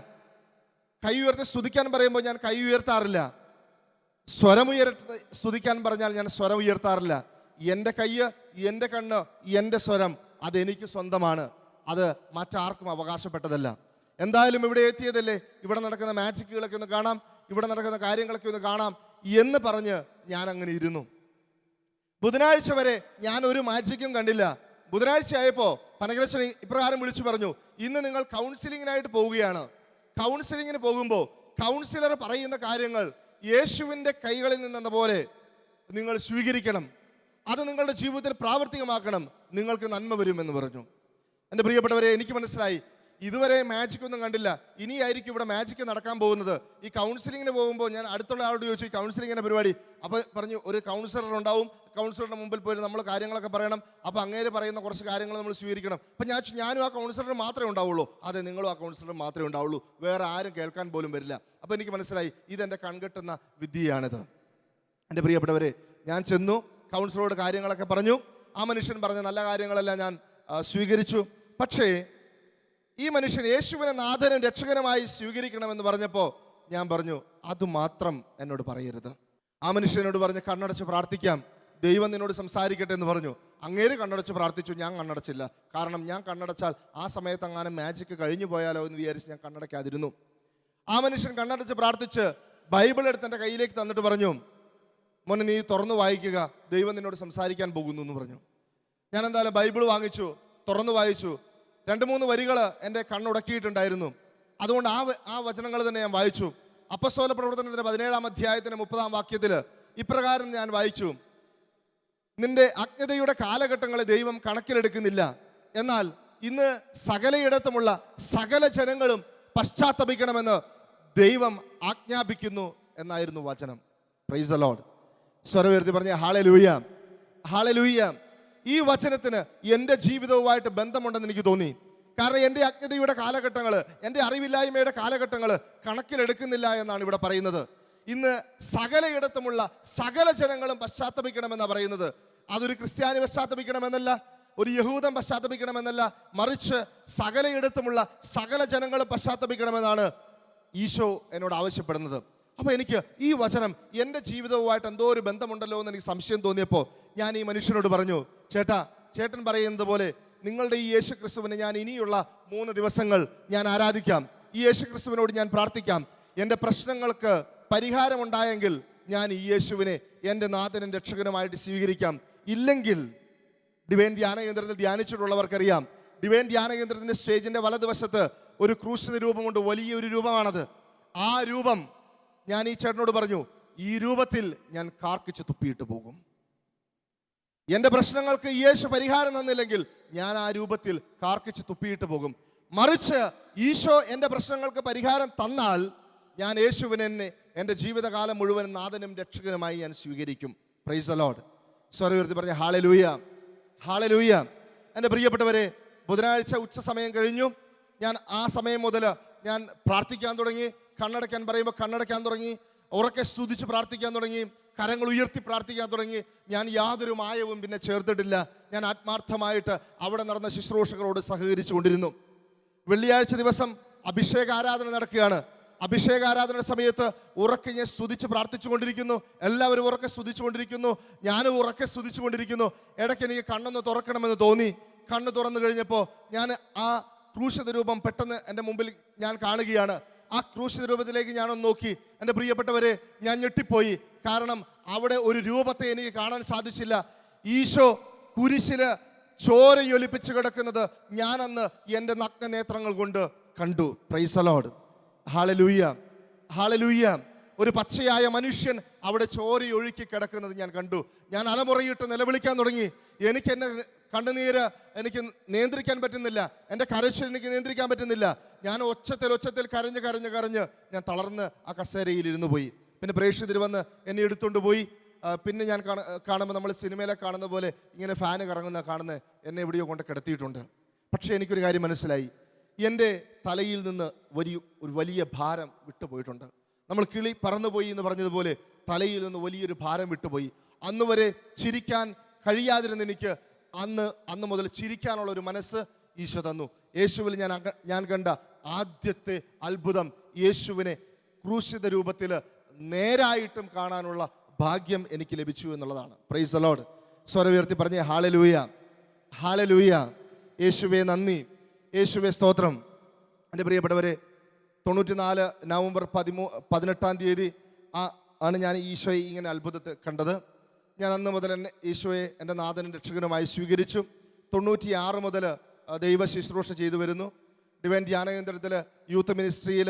കൈ ഉയർത്തി സ്തുതിക്കാൻ പറയുമ്പോൾ ഞാൻ കൈ ഉയർത്താറില്ല. സ്തുതിക്കാൻ പറഞ്ഞാൽ ഞാൻ സ്വരം ഉയർത്താറില്ല. എൻ്റെ കൈ, എൻ്റെ കണ്ണ്, എൻ്റെ സ്വരം അതെനിക്ക് സ്വന്തമാണ്. അത് മറ്റാർക്കും അവകാശപ്പെട്ടതല്ല. എന്തായാലും ഇവിടെ എത്തിയതല്ലേ, ഇവിടെ നടക്കുന്ന മാജിക്കുകളൊക്കെ ഒന്ന് കാണാം, ഇവിടെ നടക്കുന്ന കാര്യങ്ങളൊക്കെ ഒന്ന് കാണാം എന്ന് പറഞ്ഞ് ഞാൻ അങ്ങനെ ഇരുന്നു. ബുധനാഴ്ച വരെ ഞാൻ ഒരു മാജിക്കും കണ്ടില്ല. ബുധനാഴ്ച ആയപ്പോൾ പനകലച്ചൻ ഇപ്രകാരം വിളിച്ചു പറഞ്ഞു, ഇന്ന് നിങ്ങൾ കൗൺസിലിങ്ങിനായിട്ട് പോവുകയാണ്. കൗൺസിലിങ്ങിന് പോകുമ്പോൾ കൗൺസിലർ പറയുന്ന കാര്യങ്ങൾ യേശുവിൻ്റെ കൈകളിൽ നിന്നെന്ന പോലെ നിങ്ങൾ സ്വീകരിക്കണം. അത് നിങ്ങളുടെ ജീവിതത്തിൽ പ്രാവർത്തികമാക്കണം, നിങ്ങൾക്ക് നന്മ വരുമെന്ന് പറഞ്ഞു. എൻ്റെ പ്രിയപ്പെട്ടവരെ, എനിക്ക് മനസ്സിലായി ഇതുവരെ മാജിക് ഒന്നും കണ്ടില്ല, ഇനിയായിരിക്കും ഇവിടെ മാജിക് നടക്കാൻ പോകുന്നത്. ഈ കൗൺസിലിങ്ങിന് പോകുമ്പോൾ ഞാൻ അടുത്തുള്ള ആളോട് ചോദിച്ചു, ഈ കൗൺസിലിങ്ങിൻ്റെ പരിപാടി. അപ്പോൾ പറഞ്ഞു, ഒരു കൗൺസിലർ ഉണ്ടാവും, കൗൺസിലറുടെ മുമ്പിൽ പോയി നമ്മൾ കാര്യങ്ങളൊക്കെ പറയണം, അപ്പോൾ അങ്ങേര് പറയുന്ന കുറച്ച് കാര്യങ്ങൾ നമ്മൾ സ്വീകരിക്കണം. അപ്പം ഞാനും ആ കൗൺസിലർ മാത്രമേ ഉണ്ടാവുള്ളൂ. അതെ, നിങ്ങളും ആ കൗൺസിലർ മാത്രമേ ഉണ്ടാവുള്ളൂ, വേറെ ആരും കേൾക്കാൻ പോലും വരില്ല. അപ്പോൾ എനിക്ക് മനസ്സിലായി ഇതെൻ്റെ കൺകെട്ടുന്ന വിദ്യയാണിത്. എൻ്റെ പ്രിയപ്പെട്ടവരെ, ഞാൻ ചെന്നു, കൗൺസിലറോട് കാര്യങ്ങളൊക്കെ പറഞ്ഞു. ആ മനുഷ്യൻ പറഞ്ഞ നല്ല കാര്യങ്ങളെല്ലാം ഞാൻ സ്വീകരിച്ചു. പക്ഷേ ഈ മനുഷ്യൻ യേശുവിനെ നാഥനും രക്ഷകനുമായി സ്വീകരിക്കണമെന്ന് പറഞ്ഞപ്പോൾ ഞാൻ പറഞ്ഞു, അതുമാത്രം എന്നോട് പറയരുത്. ആ മനുഷ്യനോട് പറഞ്ഞ് കണ്ണടച്ച് പ്രാർത്ഥിക്കാം, ദൈവം നിന്നോട് സംസാരിക്കട്ടെ എന്ന് പറഞ്ഞു. അങ്ങേര് കണ്ണടച്ച് പ്രാർത്ഥിച്ചു, ഞാൻ കണ്ണടച്ചില്ല. കാരണം ഞാൻ കണ്ണടച്ചാൽ ആ സമയത്ത് അങ്ങനെ മാജിക് കഴിഞ്ഞു പോയാലോ എന്ന് വിചാരിച്ച് ഞാൻ കണ്ണടയ്ക്കാതിരുന്നു. ആ മനുഷ്യൻ കണ്ണടച്ച് പ്രാർത്ഥിച്ച് ബൈബിൾ എടുത്ത് എൻ്റെ കയ്യിലേക്ക് തന്നിട്ട് പറഞ്ഞു, മോനെ നീ തുറന്നു വായിക്കുക, ദൈവം നിന്നോട് സംസാരിക്കാൻ പോകുന്നു എന്ന് പറഞ്ഞു. ഞാൻ എന്തായാലും ബൈബിൾ വാങ്ങിച്ചു, തുറന്നു വായിച്ചു. 2-3 വരികൾ എൻ്റെ കണ്ണുടക്കിയിട്ടുണ്ടായിരുന്നു. അതുകൊണ്ട് ആ വചനങ്ങൾ തന്നെ ഞാൻ വായിച്ചു. അപ്പസ്തോല പ്രവർത്തനത്തിൻ്റെ 17-ാം അധ്യായത്തിൻ്റെ 30-ാം വാക്യത്തിൽ ഇപ്രകാരം ഞാൻ വായിച്ചു, നിന്റെ അജ്ഞതയുടെ കാലഘട്ടങ്ങളെ ദൈവം കണക്കിലെടുക്കുന്നില്ല, എന്നാൽ ഇന്ന് സകലയിടത്തുമുള്ള സകല ജനങ്ങളും പശ്ചാത്തപിക്കണമെന്ന് ദൈവം ആജ്ഞാപിക്കുന്നു എന്നായിരുന്നു വചനം. Price the lord. സ്വരമുയർത്തി പറഞ്ഞ ഹല്ലേലൂയ, ഹല്ലേലൂയ. ഈ വചനത്തിന് എൻ്റെ ജീവിതവുമായിട്ട് ബന്ധമുണ്ടെന്ന് എനിക്ക് തോന്നി. കാരണം എൻ്റെ അജ്ഞതയുടെ കാലഘട്ടങ്ങൾ, എൻ്റെ അറിവില്ലായ്മയുടെ കാലഘട്ടങ്ങൾ കണക്കിലെടുക്കുന്നില്ല എന്നാണ് ഇവിടെ പറയുന്നത്. ഇന്ന് സകലയിടത്തുമുള്ള സകല ജനങ്ങളും പശ്ചാത്തപിക്കണമെന്നാണ് പറയുന്നത്. അതൊരു ക്രിസ്ത്യാനി പശ്ചാത്തപിക്കണമെന്നല്ല, ഒരു യഹൂദൻ പശ്ചാത്തപിക്കണമെന്നല്ല, മറിച്ച് സകലയിടത്തുമുള്ള സകല ജനങ്ങളും പശ്ചാത്തപിക്കണമെന്നാണ് ഈശോ എന്നോട് ആവശ്യപ്പെടുന്നത്. അപ്പോൾ എനിക്ക് ഈ വചനം എൻ്റെ ജീവിതവുമായിട്ട് എന്തോ ഒരു ബന്ധമുണ്ടല്ലോ എന്ന് എനിക്ക് സംശയം തോന്നിയപ്പോൾ ഞാൻ ഈ മനുഷ്യനോട് പറഞ്ഞു, ചേട്ടൻ പറയുന്നത് പോലെ നിങ്ങളുടെ ഈ യേശു ക്രിസ്തുവിനെ ഞാൻ ഇനിയുള്ള 3 ദിവസങ്ങൾ ഞാൻ ആരാധിക്കാം. ഈ യേശു ക്രിസ്തുവിനോട് ഞാൻ പ്രാർത്ഥിക്കാം. എൻ്റെ പ്രശ്നങ്ങൾക്ക് പരിഹാരമുണ്ടായെങ്കിൽ ഞാൻ ഈ യേശുവിനെ എൻ്റെ നാഥനും രക്ഷകനുമായിട്ട് സ്വീകരിക്കാം. ഇല്ലെങ്കിൽ ഡിവൈൻ ധ്യാന കേന്ദ്രത്തിൽ ധ്യാനിച്ചിട്ടുള്ളവർക്കറിയാം, ഡിവൈൻ ധ്യാന കേന്ദ്രത്തിൻ്റെ സ്റ്റേജിൻ്റെ വലതുവശത്ത് ഒരു ക്രൂശിത രൂപമുണ്ട്, വലിയൊരു രൂപമാണത്. ആ രൂപം ഞാൻ ഈ ചേട്ടനോട് പറഞ്ഞു, ഈ രൂപത്തിൽ ഞാൻ കാർക്കിച്ച് തുപ്പിയിട്ട് പോകും. എൻ്റെ പ്രശ്നങ്ങൾക്ക് യേശു പരിഹാരം തന്നില്ലെങ്കിൽ ഞാൻ ആ രൂപത്തിൽ കാർക്കിച്ച് തുപ്പിയിട്ട് പോകും. മറിച്ച് ഈശോ എൻ്റെ പ്രശ്നങ്ങൾക്ക് പരിഹാരം തന്നാൽ ഞാൻ യേശുവിനെ എൻ്റെ ജീവിതകാലം മുഴുവൻ നാഥനും രക്ഷകനുമായി ഞാൻ സ്വീകരിക്കും. Price the Lord. സ്വരം ഉയർത്തി പറഞ്ഞ ഹല്ലേലൂയ, ഹല്ലേലൂയ. എൻ്റെ പ്രിയപ്പെട്ടവരെ, ബുധനാഴ്ച ഉച്ച സമയം കഴിഞ്ഞു. ഞാൻ ആ സമയം മുതൽ ഞാൻ പ്രാർത്ഥിക്കാൻ തുടങ്ങി. കണ്ണടയ്ക്കാൻ പറയുമ്പോൾ കണ്ണടയ്ക്കാൻ തുടങ്ങി. ഉറക്കെ സ്തുതിച്ച് പ്രാർത്ഥിക്കാൻ തുടങ്ങി. കരങ്ങൾ ഉയർത്തി പ്രാർത്ഥിക്കാൻ തുടങ്ങി. ഞാൻ യാതൊരു മായവും പിന്നെ ചേർത്തിട്ടില്ല. ഞാൻ ആത്മാർത്ഥമായിട്ട് അവിടെ നടന്ന ശുശ്രൂഷകളോട് സഹകരിച്ചു കൊണ്ടിരുന്നു. വെള്ളിയാഴ്ച ദിവസം അഭിഷേക ആരാധന നടക്കുകയാണ്. അഭിഷേക ആരാധനയുടെ സമയത്ത് ഉറക്കെ ഞാൻ സ്തുതിച്ച് പ്രാർത്ഥിച്ചു കൊണ്ടിരിക്കുന്നു. എല്ലാവരും ഉറക്കെ സ്തുതിച്ചു കൊണ്ടിരിക്കുന്നു. ഞാനും ഉറക്കെ സ്തുതിച്ചു കൊണ്ടിരിക്കുന്നു. ഇടയ്ക്ക് എനിക്ക് കണ്ണൊന്ന് തുറക്കണമെന്ന് തോന്നി. കണ്ണ് തുറന്നു കഴിഞ്ഞപ്പോൾ ഞാൻ ആ ക്രൂശിത രൂപം പെട്ടെന്ന് എൻ്റെ മുമ്പിൽ ഞാൻ കാണുകയാണ്. ആ ക്രൂശിത രൂപത്തിലേക്ക് ഞാനൊന്ന് നോക്കി. എൻ്റെ പ്രിയപ്പെട്ടവരെ, ഞാൻ ഞെട്ടിപ്പോയി. കാരണം അവിടെ ഒരു രൂപത്തെ എനിക്ക് കാണാൻ സാധിച്ചില്ല. ഈശോ കുരിശില് ചോരയൊലിപ്പിച്ച് കിടക്കുന്നത് ഞാനന്ന് എൻ്റെ നഗ്നനേത്രങ്ങൾ കൊണ്ട് കണ്ടു. Price the lord, hallelujah, hallelujah. ഒരു പച്ചയായ മനുഷ്യൻ അവിടെ ചോരയൊഴുക്കി കിടക്കുന്നത് ഞാൻ കണ്ടു. ഞാൻ അലമുറയിട്ട് നിലവിളിക്കാൻ തുടങ്ങി. എനിക്ക് എൻ്റെ കണ്ണുനീര് എനിക്ക് നിയന്ത്രിക്കാൻ പറ്റുന്നില്ല. എൻ്റെ കരച്ചിൽ എനിക്ക് നിയന്ത്രിക്കാൻ പറ്റുന്നില്ല. ഞാൻ ഒച്ചത്തിൽ കരഞ്ഞ് ഞാൻ തളർന്ന് ആ കസേരയിൽ ഇരുന്നു പോയി. പിന്നെ പ്രേക്ഷിതർ വന്ന് എന്നെ എടുത്തുകൊണ്ട് പോയി. പിന്നെ ഞാൻ കാണുമ്പോൾ നമ്മൾ സിനിമയിലെ കാണുന്ന പോലെ ഇങ്ങനെ ഫാന് കറങ്ങുന്ന കാണുന്നത് എന്നെ എവിടെയോ കൊണ്ട് കിടത്തിയിട്ടുണ്ട്. പക്ഷേ എനിക്കൊരു കാര്യം മനസ്സിലായി. എൻ്റെ തലയിൽ നിന്ന് ഒരു വലിയ ഭാരം വിട്ടുപോയിട്ടുണ്ട്. നമ്മൾ കിളി പറന്നുപോയി എന്ന് പറഞ്ഞതുപോലെ തലയിൽ നിന്ന് വലിയൊരു ഭാരം വിട്ടുപോയി. അന്ന് വരെ ചിരിക്കാൻ കഴിയാതിരുന്ന എനിക്ക് അന്ന് മുതൽ ചിരിക്കാനുള്ള ഒരു മനസ്സ് ഈശോ തന്നു. യേശുവിൽ ഞാൻ കണ്ട ആദ്യത്തെ അത്ഭുതം യേശുവിനെ ക്രൂശിത രൂപത്തിൽ നേരായിട്ടും കാണാനുള്ള ഭാഗ്യം എനിക്ക് ലഭിച്ചു എന്നുള്ളതാണ്. Price the Lord. സ്വരം ഉയർത്തി പറഞ്ഞേ ഹല്ലേലൂയ, ഹല്ലേലൂയ. യേശുവേ നന്ദി, യേശുവേ സ്തോത്രം. എൻ്റെ പ്രിയപ്പെട്ടവരെ, 94 നവംബർ 18 ആണ് ഞാൻ ഈശോയെ ഇങ്ങനെ അത്ഭുതത്തെ കണ്ടത്. ഞാൻ അന്ന് മുതൽ തന്നെ ഈശോയെ എൻ്റെ നാഥനും രക്ഷകനുമായി സ്വീകരിച്ചു. 96 മുതൽ ദൈവ ശുശ്രൂഷ ചെയ്തു വരുന്നു. ഡിവൈൻ ധ്യാന കേന്ദ്രത്തിൽ, യൂത്ത് മിനിസ്ട്രിയിൽ,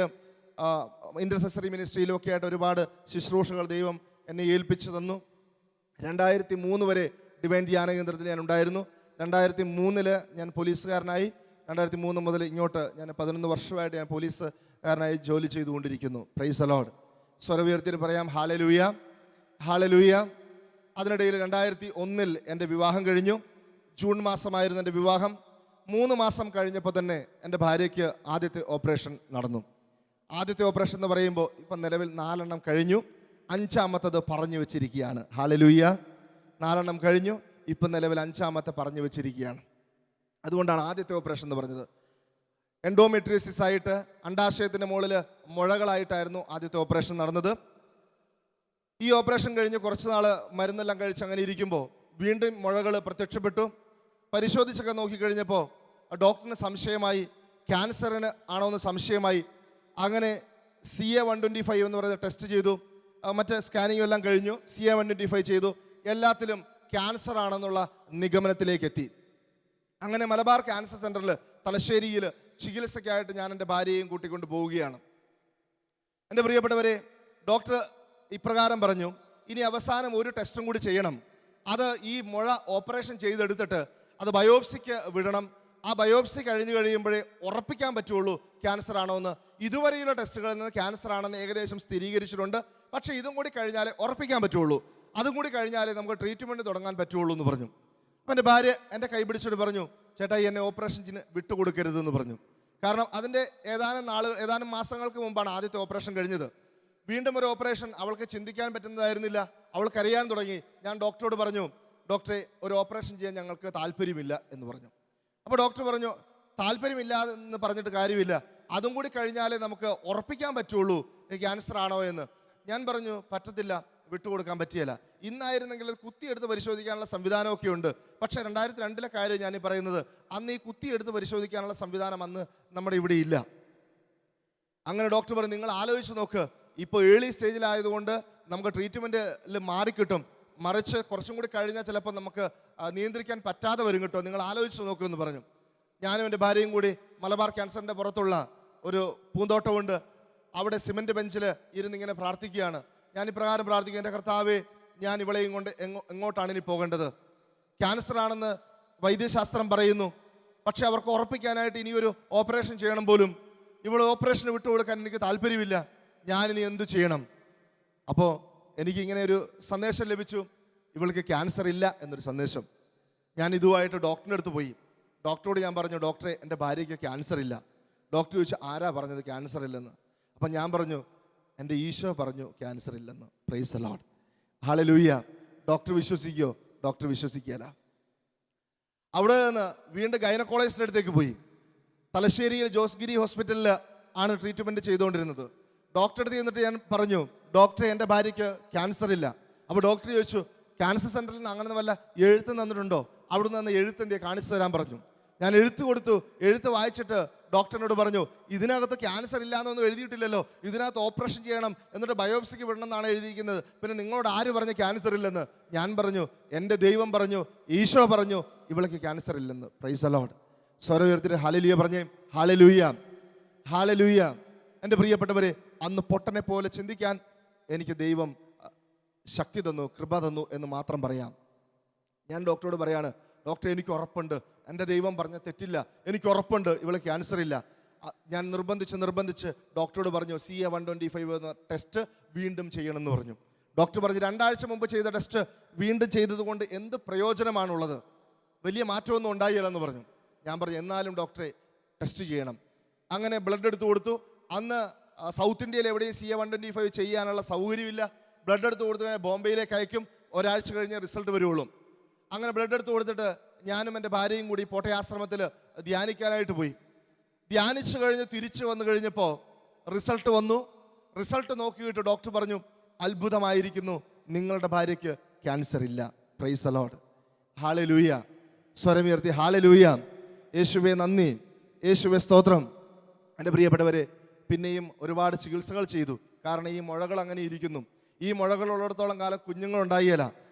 ഇൻ്റർസെസറി മിനിസ്ട്രിയിലും ഒക്കെ ആയിട്ട് ഒരുപാട് ശുശ്രൂഷകൾ ദൈവം എന്നെ ഏൽപ്പിച്ചു തന്നു. 2003 വരെ ഡിവൈൻ ധ്യാന കേന്ദ്രത്തിൽ ഞാൻ ഉണ്ടായിരുന്നു. 2003 ഞാൻ പോലീസുകാരനായി. 2003 മുതൽ ഇങ്ങോട്ട് ഞാൻ 11 വർഷമായിട്ട് ഞാൻ പോലീസുകാരനായി ജോലി ചെയ്തുകൊണ്ടിരിക്കുന്നു. Price the Lord. സ്വരം ഉയർത്തി പറയാം ഹല്ലേലൂയ, ഹല്ലേലൂയ. അതിനിടയിൽ 2001 എൻ്റെ വിവാഹം കഴിഞ്ഞു. ജൂൺ മാസമായിരുന്നു എൻ്റെ വിവാഹം. 3 മാസം കഴിഞ്ഞപ്പോൾ തന്നെ എൻ്റെ ഭാര്യയ്ക്ക് ആദ്യത്തെ ഓപ്പറേഷൻ നടന്നു. ആദ്യത്തെ ഓപ്പറേഷൻ എന്ന് പറയുമ്പോൾ ഇപ്പം നിലവിൽ 4 എണ്ണം കഴിഞ്ഞു. 5ാമത്തത് പറഞ്ഞു വെച്ചിരിക്കുകയാണ്. ഹല്ലേലൂയ. 4 എണ്ണം കഴിഞ്ഞു. ഇപ്പം നിലവിൽ 5ാമത്തെ പറഞ്ഞു വെച്ചിരിക്കുകയാണ്. അതുകൊണ്ടാണ് ആദ്യത്തെ ഓപ്പറേഷൻ എന്ന് പറഞ്ഞത്. എൻഡോമെട്രിയോസിസ് ആയിട്ട് അണ്ഡാശയത്തിൻ്റെ മുകളിൽ മുഴകളായിട്ടായിരുന്നു ആദ്യത്തെ ഓപ്പറേഷൻ നടന്നത്. ഈ ഓപ്പറേഷൻ കഴിഞ്ഞ് കുറച്ച് നാൾ മരുന്നെല്ലാം കഴിച്ച് അങ്ങനെ ഇരിക്കുമ്പോൾ വീണ്ടും മുഴകൾ പ്രത്യക്ഷപ്പെട്ടു. പരിശോധിച്ചൊക്കെ നോക്കിക്കഴിഞ്ഞപ്പോൾ ഡോക്ടറിന് സംശയമായി, ക്യാൻസറിന് ആണോ എന്ന് സംശയമായി. അങ്ങനെ CA-125 എന്ന് പറയുന്ന ടെസ്റ്റ് ചെയ്തു. മറ്റ് സ്കാനിങ്ങും എല്ലാം കഴിഞ്ഞു. CA-125 ചെയ്തു. എല്ലാത്തിലും ക്യാൻസർ ആണെന്നുള്ള നിഗമനത്തിലേക്ക് എത്തി. അങ്ങനെ മലബാർ ക്യാൻസർ സെൻ്ററിൽ തലശ്ശേരിയിൽ ചികിത്സയ്ക്കായിട്ട് ഞാൻ എൻ്റെ ഭാര്യയെയും കൂട്ടിക്കൊണ്ട് പോവുകയാണ്. എൻ്റെ പ്രിയപ്പെട്ടവരെ, ഡോക്ടർ ഇപ്രകാരം പറഞ്ഞു, ഇനി അവസാനം ഒരു ടെസ്റ്റും കൂടി ചെയ്യണം. അത് ഈ മുഴ ഓപ്പറേഷൻ ചെയ്തെടുത്തിട്ട് അത് ബയോപ്സിക്ക് വിടണം. ആ ബയോപ്സി കഴിഞ്ഞ് കഴിയുമ്പോഴേ ഉറപ്പിക്കാൻ പറ്റുള്ളൂ ക്യാൻസർ ആണോ എന്ന്. ഇതുവരെയുള്ള ടെസ്റ്റുകളിൽ നിന്ന് ക്യാൻസർ ആണെന്ന് ഏകദേശം സ്ഥിരീകരിച്ചിട്ടുണ്ട്. പക്ഷേ ഇതും കൂടി കഴിഞ്ഞാലേ ഉറപ്പിക്കാൻ പറ്റുള്ളൂ. അതും കൂടി കഴിഞ്ഞാലേ നമുക്ക് ട്രീറ്റ്മെൻറ്റ് തുടങ്ങാൻ പറ്റുള്ളൂ എന്ന് പറഞ്ഞു. അപ്പം എൻ്റെ ഭാര്യ എൻ്റെ കൈ പിടിച്ചിട്ട് പറഞ്ഞു, ചേട്ടാ എന്നെ ഓപ്പറേഷന് വിട്ടുകൊടുക്കരുതെന്ന് പറഞ്ഞു. കാരണം അതിൻ്റെ ഏതാനും മാസങ്ങൾക്ക് മുമ്പാണ് ആദ്യത്തെ ഓപ്പറേഷൻ കഴിഞ്ഞത്. വീണ്ടും ഒരു ഓപ്പറേഷൻ അവൾക്ക് ചിന്തിക്കാൻ പറ്റുന്നതായിരുന്നില്ല. അവൾക്കറിയാൻ തുടങ്ങി. ഞാൻ ഡോക്ടറോട് പറഞ്ഞു, ഡോക്ടറെ ഒരു ഓപ്പറേഷൻ ചെയ്യാൻ ഞങ്ങൾക്ക് താല്പര്യമില്ല എന്ന് പറഞ്ഞു. അപ്പോൾ ഡോക്ടർ പറഞ്ഞു, താല്പര്യമില്ല എന്ന് പറഞ്ഞിട്ട് കാര്യമില്ല, അതും കൂടി കഴിഞ്ഞാലേ നമുക്ക് ഉറപ്പിക്കാൻ പറ്റുള്ളൂ ക്യാൻസർ ആണോ എന്ന്. ഞാൻ പറഞ്ഞു, പറ്റത്തില്ല, വിട്ടുകൊടുക്കാൻ പറ്റിയല്ല. ഇന്നായിരുന്നെങ്കിൽ കുത്തിയെടുത്ത് പരിശോധിക്കാനുള്ള സംവിധാനമൊക്കെ ഉണ്ട്. പക്ഷേ 2002 കാര്യം ഞാൻ പറയുന്നത്, അന്ന് ഈ കുത്തിയെടുത്ത് പരിശോധിക്കാനുള്ള സംവിധാനം അന്ന് നമ്മുടെ ഇവിടെ ഇല്ല. അങ്ങനെ ഡോക്ടർ പറഞ്ഞു, നിങ്ങൾ ആലോചിച്ച് നോക്ക്, ഇപ്പോൾ ഏർലി സ്റ്റേജിലായതുകൊണ്ട് നമുക്ക് ട്രീറ്റ്മെൻറ്റിൽ മാറിക്കിട്ടും. മറിച്ച് കുറച്ചും കൂടി കഴിഞ്ഞാൽ ചിലപ്പോൾ നമുക്ക് നിയന്ത്രിക്കാൻ പറ്റാതെ വരും കേട്ടോ, നിങ്ങൾ ആലോചിച്ച് നോക്കുമെന്ന് പറഞ്ഞു. ഞാനും എൻ്റെ ഭാര്യയും കൂടി മലബാർ ക്യാൻസറിൻ്റെ പുറത്തുള്ള ഒരു പൂന്തോട്ടമുണ്ട്, അവിടെ സിമൻറ്റ് ബെഞ്ചിൽ ഇരുന്നിങ്ങനെ പ്രാർത്ഥിക്കുകയാണ്. ഞാൻ ഇപ്രകാരം പ്രാർത്ഥിക്കും, എൻ്റെ കർത്താവേ, ഞാൻ ഇവളെയും കൊണ്ട് എങ്ങോട്ടാണ് ഇനി പോകേണ്ടത്? ക്യാൻസർ ആണെന്ന് വൈദ്യശാസ്ത്രം പറയുന്നു. പക്ഷെ അവർക്ക് ഉറപ്പിക്കാനായിട്ട് ഇനിയൊരു ഓപ്പറേഷൻ ചെയ്യണം പോലും. ഇവൾ ഓപ്പറേഷന് വിട്ടുകൊടുക്കാൻ എനിക്ക് താല്പര്യമില്ല. ഞാനിനി എന്തു ചെയ്യണം? അപ്പോൾ എനിക്ക് ഇങ്ങനെ ഒരു സന്ദേശം ലഭിച്ചു, ഇവൾക്ക് ക്യാൻസർ ഇല്ല എന്നൊരു സന്ദേശം. ഞാൻ ഇതുമായിട്ട് ഡോക്ടറിൻ്റെ അടുത്ത് പോയി. ഡോക്ടറോട് ഞാൻ പറഞ്ഞു, ഡോക്ടറെ, എൻ്റെ ഭാര്യയ്ക്ക് ക്യാൻസർ ഇല്ല. ഡോക്ടർ ചോദിച്ചു, ആരാ പറഞ്ഞത് ക്യാൻസർ ഇല്ലെന്ന്? അപ്പം ഞാൻ പറഞ്ഞു, എൻ്റെ ഈശോ പറഞ്ഞു ക്യാൻസർ ഇല്ലെന്ന്. Praise the lord, hallelujah. Doctor വിശ്വസിക്കുകയോ? ഡോക്ടർ വിശ്വസിക്കുകയില്ല. അവിടെ നിന്ന് വീണ്ടും ഗൈനക്കോളജിസ്റ്റിൻ്റെ അടുത്തേക്ക് പോയി. തലശ്ശേരിയിൽ ജോസ്ഗിരി ഹോസ്പിറ്റലിൽ ആണ് ട്രീറ്റ്മെൻറ്റ് ചെയ്തുകൊണ്ടിരുന്നത്. ഡോക്ടറെ അടുത്ത് ചെന്നിട്ട് ഞാൻ പറഞ്ഞു, ഡോക്ടറെ, എൻ്റെ ഭാര്യയ്ക്ക് ക്യാൻസർ ഇല്ല. അപ്പോൾ ഡോക്ടർ ചോദിച്ചു, ക്യാൻസർ സെൻ്ററിൽ നിന്ന് അങ്ങനെ വല്ല എഴുത്ത് തന്നിട്ടുണ്ടോ? അവിടെ നിന്ന് എഴുത്ത് എന്തിയെ കാണിച്ചു തരാൻ പറഞ്ഞു. ഞാൻ എഴുത്ത് കൊടുത്തു. എഴുത്ത് വായിച്ചിട്ട് ഡോക്ടറിനോട് പറഞ്ഞു, ഇതിനകത്ത് ക്യാൻസർ ഇല്ലാന്നൊന്നും എഴുതിയിട്ടില്ലല്ലോ, ഇതിനകത്ത് ഓപ്പറേഷൻ ചെയ്യണം, എന്നിട്ട് ബയോപ്സിക്ക് വിടണം എന്നാണ് എഴുതിയിരിക്കുന്നത്. പിന്നെ നിങ്ങളോട് ആര് പറഞ്ഞു ക്യാൻസർ ഇല്ലെന്ന്? ഞാൻ പറഞ്ഞു, എൻ്റെ ദൈവം പറഞ്ഞു, ഈശോ പറഞ്ഞു ഇവൾക്ക് ക്യാൻസർ ഇല്ലെന്ന്. Praise the Lord. സ്വരം ഉയർത്തിട്ട് ഹല്ലേലൂയ പറഞ്ഞേ. Hallelujah, hallelujah. എൻ്റെ പ്രിയപ്പെട്ടവരെ, അന്ന് പൊട്ടനെ പോലെ ചിന്തിക്കാൻ എനിക്ക് ദൈവം ശക്തി തന്നു, കൃപ തന്നു എന്ന് മാത്രം പറയാം. ഞാൻ ഡോക്ടറോട് പറയാണ്, ഡോക്ടറെ, എനിക്ക് ഉറപ്പുണ്ട്, എൻ്റെ ദൈവം പറഞ്ഞ തെറ്റില്ല, എനിക്ക് ഉറപ്പുണ്ട് ഇവള് ക്യാൻസർ ഇല്ല. ഞാൻ നിർബന്ധിച്ച് ഡോക്ടറോട് പറഞ്ഞു, CA-125 എന്ന ടെസ്റ്റ് വീണ്ടും ചെയ്യണമെന്ന് പറഞ്ഞു. ഡോക്ടർ പറഞ്ഞു, 2 ആഴ്ച മുമ്പ് ചെയ്ത ടെസ്റ്റ് വീണ്ടും ചെയ്തതുകൊണ്ട് എന്ത് പ്രയോജനമാണുള്ളത്? വലിയ മാറ്റമൊന്നും ഉണ്ടായില്ലെന്ന് പറഞ്ഞു. ഞാൻ പറഞ്ഞു, എന്നാലും ഡോക്ടറെ ടെസ്റ്റ് ചെയ്യണം. അങ്ങനെ ബ്ലഡ് എടുത്തു കൊടുത്തു. അന്ന് സൗത്ത് ഇന്ത്യയിൽ എവിടെയും CA-125 ചെയ്യാനുള്ള സൗകര്യമില്ല. ബ്ലഡ് എടുത്ത് കൊടുത്ത് ബോംബെയിലേക്ക് അയക്കും, ഒരാഴ്ച കഴിഞ്ഞ് റിസൾട്ട് വരുള്ളൂ. അങ്ങനെ ബ്ലഡ് എടുത്ത് കൊടുത്തിട്ട് ഞാനും എൻ്റെ ഭാര്യയും കൂടി പോട്ടയാശ്രമത്തിൽ ധ്യാനിക്കാനായിട്ട് പോയി. ധ്യാനിച്ചു കഴിഞ്ഞ് തിരിച്ചു വന്നു കഴിഞ്ഞപ്പോൾ റിസൾട്ട് വന്നു. റിസൾട്ട് നോക്കിയിട്ട് ഡോക്ടർ പറഞ്ഞു, അത്ഭുതമായിരിക്കുന്നു, നിങ്ങളുടെ ഭാര്യയ്ക്ക് ക്യാൻസർ ഇല്ല. Praise the lord, hallelujah. സ്വരമുയർത്തി ഹല്ലേലൂയ. യേശുവേ നന്ദി, യേശുവേ സ്തോത്രം. എൻ്റെ പ്രിയപ്പെട്ടവരെ, പിന്നെയും ഒരുപാട് ചികിത്സകൾ ചെയ്തു. കാരണം ഈ മുഴകൾ അങ്ങനെ ഇരിക്കുന്നു. ഈ മുഴകൾ ഉള്ളിടത്തോളം കാലം കുഞ്ഞുങ്ങളുണ്ടായില്ല.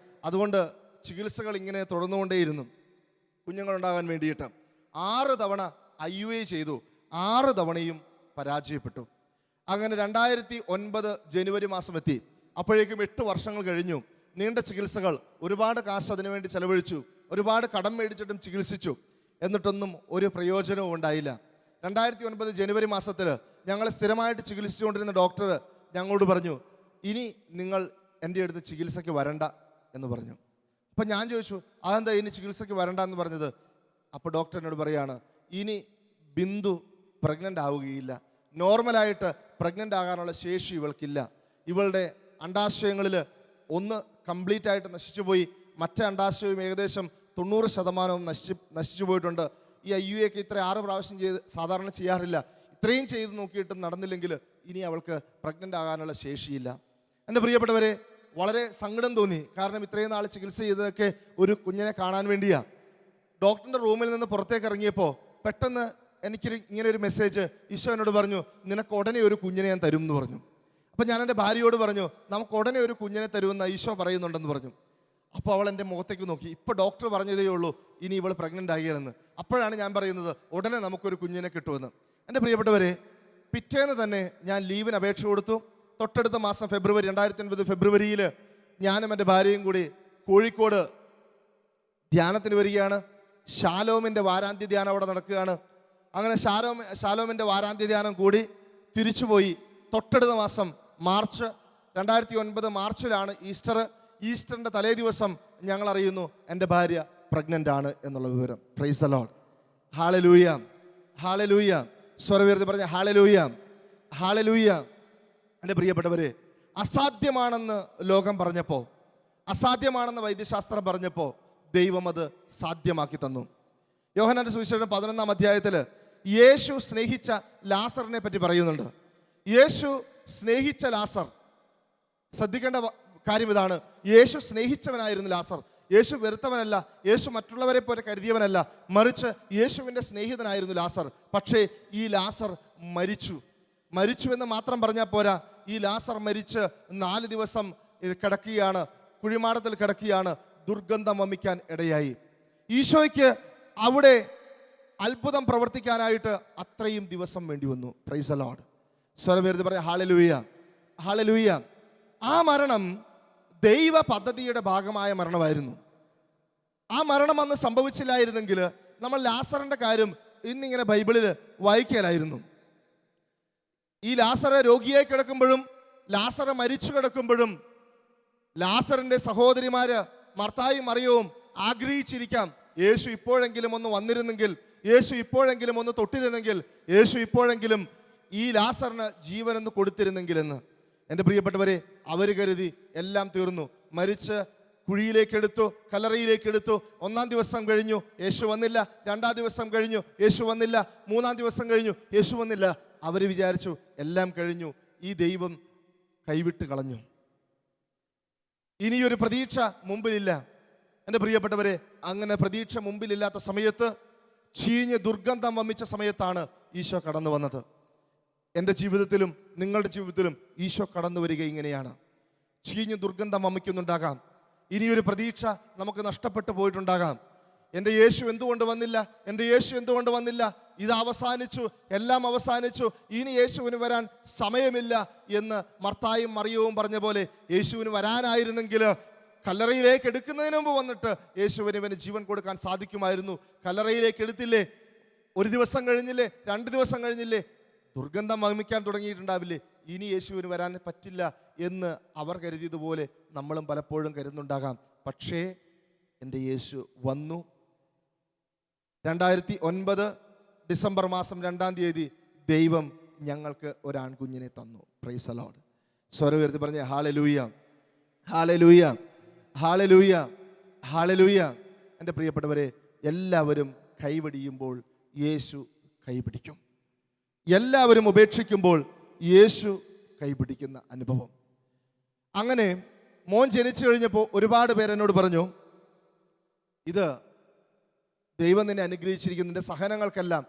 അതുകൊണ്ട് ചികിത്സകൾ ഇങ്ങനെ തുടർന്നുകൊണ്ടേയിരുന്നു കുഞ്ഞുങ്ങളുണ്ടാകാൻ വേണ്ടിയിട്ട്. 6 തവണ IUI ചെയ്തു. 6 തവണയും പരാജയപ്പെട്ടു. അങ്ങനെ 2009 ജനുവരി മാസം എത്തി. അപ്പോഴേക്കും 8 വർഷങ്ങൾ കഴിഞ്ഞു. നീണ്ട ചികിത്സകൾ, ഒരുപാട് കാശ് അതിനുവേണ്ടി ചെലവഴിച്ചു, ഒരുപാട് കടം മേടിച്ചിട്ടും ചികിത്സിച്ചു. എന്നിട്ടൊന്നും ഒരു പ്രയോജനവും ഉണ്ടായില്ല. 2009 ജനുവരി മാസത്തിൽ ഞങ്ങൾ സ്ഥിരമായിട്ട് ചികിത്സിച്ചുകൊണ്ടിരുന്ന ഡോക്ടർ ഞങ്ങളോട് പറഞ്ഞു, ഇനി നിങ്ങൾ എൻ്റെ അടുത്ത് ചികിത്സയ്ക്ക് വരണ്ട എന്ന് പറഞ്ഞു. അപ്പം ഞാൻ ചോദിച്ചു, അതെന്താ ഇനി ചികിത്സയ്ക്ക് വരണ്ട എന്ന് പറഞ്ഞത്? അപ്പോൾ ഡോക്ടർ എന്നോട് പറയാണ്, ഇനി ബിന്ദു പ്രഗ്നൻ്റ് ആവുകയില്ല, നോർമലായിട്ട് പ്രഗ്നൻ്റ് ആകാനുള്ള ശേഷി ഇവൾക്കില്ല. ഇവളുടെ അണ്ടാശയങ്ങളിൽ ഒന്ന് കംപ്ലീറ്റ് ആയിട്ട് നശിച്ചു പോയി, മറ്റേ അണ്ടാശയവും ഏകദേശം 90% നശിച്ചു പോയിട്ടുണ്ട്. ഈ IUI ഒക്കെ ഇത്ര 6 പ്രാവശ്യം ചെയ്ത് സാധാരണ ചെയ്യാറില്ല. ഇത്രയും ചെയ്ത് നോക്കിയിട്ടും നടന്നില്ലെങ്കിൽ ഇനി അവൾക്ക് പ്രഗ്നൻ്റ് ആകാനുള്ള ശേഷിയില്ല. എൻ്റെ പ്രിയപ്പെട്ടവരെ, വളരെ സങ്കടം തോന്നി. കാരണം ഇത്രയും നാൾ ചികിത്സ ചെയ്തതൊക്കെ ഒരു കുഞ്ഞിനെ കാണാൻ വേണ്ടിയാണ്. ഡോക്ടറിൻ്റെ റൂമിൽ നിന്ന് പുറത്തേക്ക് ഇറങ്ങിയപ്പോൾ പെട്ടെന്ന് എനിക്കൊരു ഇങ്ങനെ ഒരു മെസ്സേജ് ഈശോ എന്നോട് പറഞ്ഞു, നിനക്ക് ഉടനെ ഒരു കുഞ്ഞിനെ ഞാൻ തരും എന്ന് പറഞ്ഞു. അപ്പം ഞാൻ എൻ്റെ ഭാര്യയോട് പറഞ്ഞു, നമുക്ക് ഉടനെ ഒരു കുഞ്ഞിനെ തരുമെന്ന് ഈശോ പറയുന്നുണ്ടെന്ന് പറഞ്ഞു. അപ്പോൾ അവൾ എൻ്റെ മുഖത്തേക്ക് നോക്കി. ഇപ്പോൾ ഡോക്ടർ പറഞ്ഞതേ ഉള്ളൂ ഇനി ഇവൾ പ്രഗ്നൻ്റ് ആകില്ലെന്ന്. അപ്പോഴാണ് ഞാൻ പറയുന്നത് ഉടനെ നമുക്കൊരു കുഞ്ഞിനെ കിട്ടുമെന്ന്. എൻ്റെ പ്രിയപ്പെട്ടവരെ, പിറ്റേന്ന് തന്നെ ഞാൻ ലീവിന് അപേക്ഷ കൊടുത്തു. തൊട്ടടുത്ത മാസം 2009 ഫെബ്രുവരിയിൽ ഞാനും എൻ്റെ ഭാര്യയും കൂടി കോഴിക്കോട് ധ്യാനത്തിന് വരികയാണ്. ഷാലോമിൻ്റെ വാരാന്ത്യ ധ്യാനം അവിടെ നടക്കുകയാണ്. അങ്ങനെ ഷാലോമിൻ്റെ വാരാന്ത്യ ധ്യാനം കൂടി തിരിച്ചുപോയി. തൊട്ടടുത്ത മാസം മാർച്ച് 2009 മാർച്ചിലാണ് ഈസ്റ്റർ. ഈസ്റ്ററിൻ്റെ തലേ ദിവസം ഞങ്ങൾ അറിയുന്നു എൻ്റെ ഭാര്യ പ്രഗ്നൻ്റ് ആണ് എന്നുള്ള വിവരം. Praise the lord, hallelujah, hallelujah. സ്വരമുയർത്തി പറഞ്ഞ ഹല്ലേലൂയ, ഹല്ലേലൂയ. എൻ്റെ പ്രിയപ്പെട്ടവരെ, അസാധ്യമാണെന്ന് ലോകം പറഞ്ഞപ്പോൾ, അസാധ്യമാണെന്ന് വൈദ്യശാസ്ത്രം പറഞ്ഞപ്പോൾ ദൈവം അത് സാധ്യമാക്കി തന്നു. യോഹന്നാന്റെ സുവിശേഷം 11-ാം അധ്യായത്തിൽ യേശു സ്നേഹിച്ച ലാസറിനെ പറ്റി പറയുന്നുണ്ട്. യേശു സ്നേഹിച്ച ലാസർ, ശ്രദ്ധിക്കേണ്ട കാര്യം ഇതാണ്, യേശു സ്നേഹിച്ചവനായിരുന്നു ലാസർ. യേശു വെറുത്തവനല്ല, യേശു മറ്റുള്ളവരെ പോലെ കരുതിയവനല്ല, മറിച്ച് യേശുവിൻ്റെ സ്നേഹിതനായിരുന്നു ലാസർ. പക്ഷേ ഈ ലാസർ മരിച്ചു എന്ന് മാത്രം പറഞ്ഞാൽ പോരാ. ഈ ലാസർ മരിച്ച് 4 ദിവസം കിടക്കുകയാണ്, കുഴിമാടത്തിൽ കിടക്കുകയാണ്. ദുർഗന്ധം വമിക്കാൻ ഇടയായി. ഈശോയ്ക്ക് അവിടെ അത്ഭുതം പ്രവർത്തിക്കാനായിട്ട് അത്രയും ദിവസം വേണ്ടി വന്നു. Price the lord. സ്വരമുയർത്തി പറയാം ഹല്ലേലൂയ, ഹല്ലേലൂയ. ആ മരണം ദൈവ പദ്ധതിയുടെ ഭാഗമായ മരണമായിരുന്നു. ആ മരണം അന്ന് സംഭവിച്ചില്ലായിരുന്നെങ്കിൽ നമ്മൾ ലാസറിന്റെ കാര്യം ഇന്നിങ്ങനെ ബൈബിളിൽ വായിക്കലായിരുന്നു. ഈ ലാസറ് രോഗിയെ കിടക്കുമ്പോഴും ലാസറ് മരിച്ചു കിടക്കുമ്പോഴും ലാസറിന്റെ സഹോദരിമാര് മർത്തായും മറിയവും ആഗ്രഹിച്ചിരിക്കാം, യേശു ഇപ്പോഴെങ്കിലും ഒന്ന് വന്നിരുന്നെങ്കിൽ, യേശു ഇപ്പോഴെങ്കിലും ഒന്ന് തൊട്ടിരുന്നെങ്കിൽ, യേശു ഇപ്പോഴെങ്കിലും ഈ ലാസറിന് ജീവനെന്ന് കൊടുത്തിരുന്നെങ്കിലെന്ന്. എൻ്റെ പ്രിയപ്പെട്ടവരെ, അവർ കരുതി എല്ലാം തീർന്നു, മരിച്ച് കുഴിയിലേക്കെടുത്തു, കല്ലറയിലേക്കെടുത്തു. 1-ാം ദിവസം കഴിഞ്ഞു, യേശു വന്നില്ല. 2-ാം ദിവസം കഴിഞ്ഞു, യേശു വന്നില്ല. 3-ാം ദിവസം കഴിഞ്ഞു, യേശു വന്നില്ല. അവർ വിചാരിച്ചു എല്ലാം കഴിഞ്ഞു, ഈ ദൈവം കൈവിട്ട് കളഞ്ഞു, ഇനിയൊരു പ്രതീക്ഷ മുമ്പിലില്ല. എൻ്റെ പ്രിയപ്പെട്ടവരെ, അങ്ങനെ പ്രതീക്ഷ മുമ്പിലില്ലാത്ത സമയത്ത്, ചീഞ്ഞ് ദുർഗന്ധം വമിച്ച സമയത്താണ് ഈശോ കടന്നു വന്നത്. എൻ്റെ ജീവിതത്തിലും നിങ്ങളുടെ ജീവിതത്തിലും ഈശോ കടന്നു വരിക ഇങ്ങനെയാണ്. ചീഞ്ഞ് ദുർഗന്ധം വമിക്കുന്നുണ്ടാകാം, ഇനിയൊരു പ്രതീക്ഷ നമുക്ക് നഷ്ടപ്പെട്ടു പോയിട്ടുണ്ടാകാം. എൻ്റെ യേശു എന്തുകൊണ്ട് വന്നില്ല, എൻ്റെ യേശു എന്തുകൊണ്ട് വന്നില്ല, ഇത് അവസാനിച്ചു, എല്ലാം അവസാനിച്ചു, ഇനി യേശുവിന് വരാൻ സമയമില്ല എന്ന് മർത്തായും മറിയവും പറഞ്ഞ പോലെ യേശുവിന് വരാനായിരുന്നെങ്കിൽ കല്ലറയിലേക്ക് എടുക്കുന്നതിന് മുമ്പ് വന്നിട്ട് യേശുവിന് ഇവന് ജീവൻ കൊടുക്കാൻ സാധിക്കുമായിരുന്നു. കല്ലറയിലേക്ക് എടുത്തില്ലേ, 1 ദിവസം കഴിഞ്ഞില്ലേ, 2 ദിവസം കഴിഞ്ഞില്ലേ, ദുർഗന്ധം വമിക്കാൻ തുടങ്ങിയിട്ടുണ്ടാവില്ലേ, ഇനി യേശുവിന് വരാൻ പറ്റില്ല എന്ന് അവർ കരുതിയതുപോലെ നമ്മളും പലപ്പോഴും കരുതുന്നുണ്ടാകാം. പക്ഷേ എൻ്റെ യേശു വന്നു. 2009 ഡിസംബർ മാസം 2-ാം തീയതി ദൈവം ഞങ്ങൾക്ക് ഒരു ആൺകുഞ്ഞിനെ തന്നു. Price the Lord. സ്വരം ഉയർത്തി പറഞ്ഞേ ഹല്ലേലൂയ, ഹല്ലേലൂയ, ഹല്ലേലൂയ, ഹല്ലേലൂയ. എൻ്റെ പ്രിയപ്പെട്ടവരെ, എല്ലാവരും കൈവടിയുമ്പോൾ യേശു കൈപിടിക്കും. എല്ലാവരും ഉപേക്ഷിക്കുമ്പോൾ യേശു കൈപിടിക്കുന്ന അനുഭവം. അങ്ങനെ മോൻ ജനിച്ചു കഴിഞ്ഞപ്പോൾ ഒരുപാട് പേര് എന്നോട് പറഞ്ഞു, ഇത് ദൈവം നിന്നെ അനുഗ്രഹിച്ചിരിക്കുന്നു, നിന്റെ സഹനങ്ങൾക്കെല്ലാം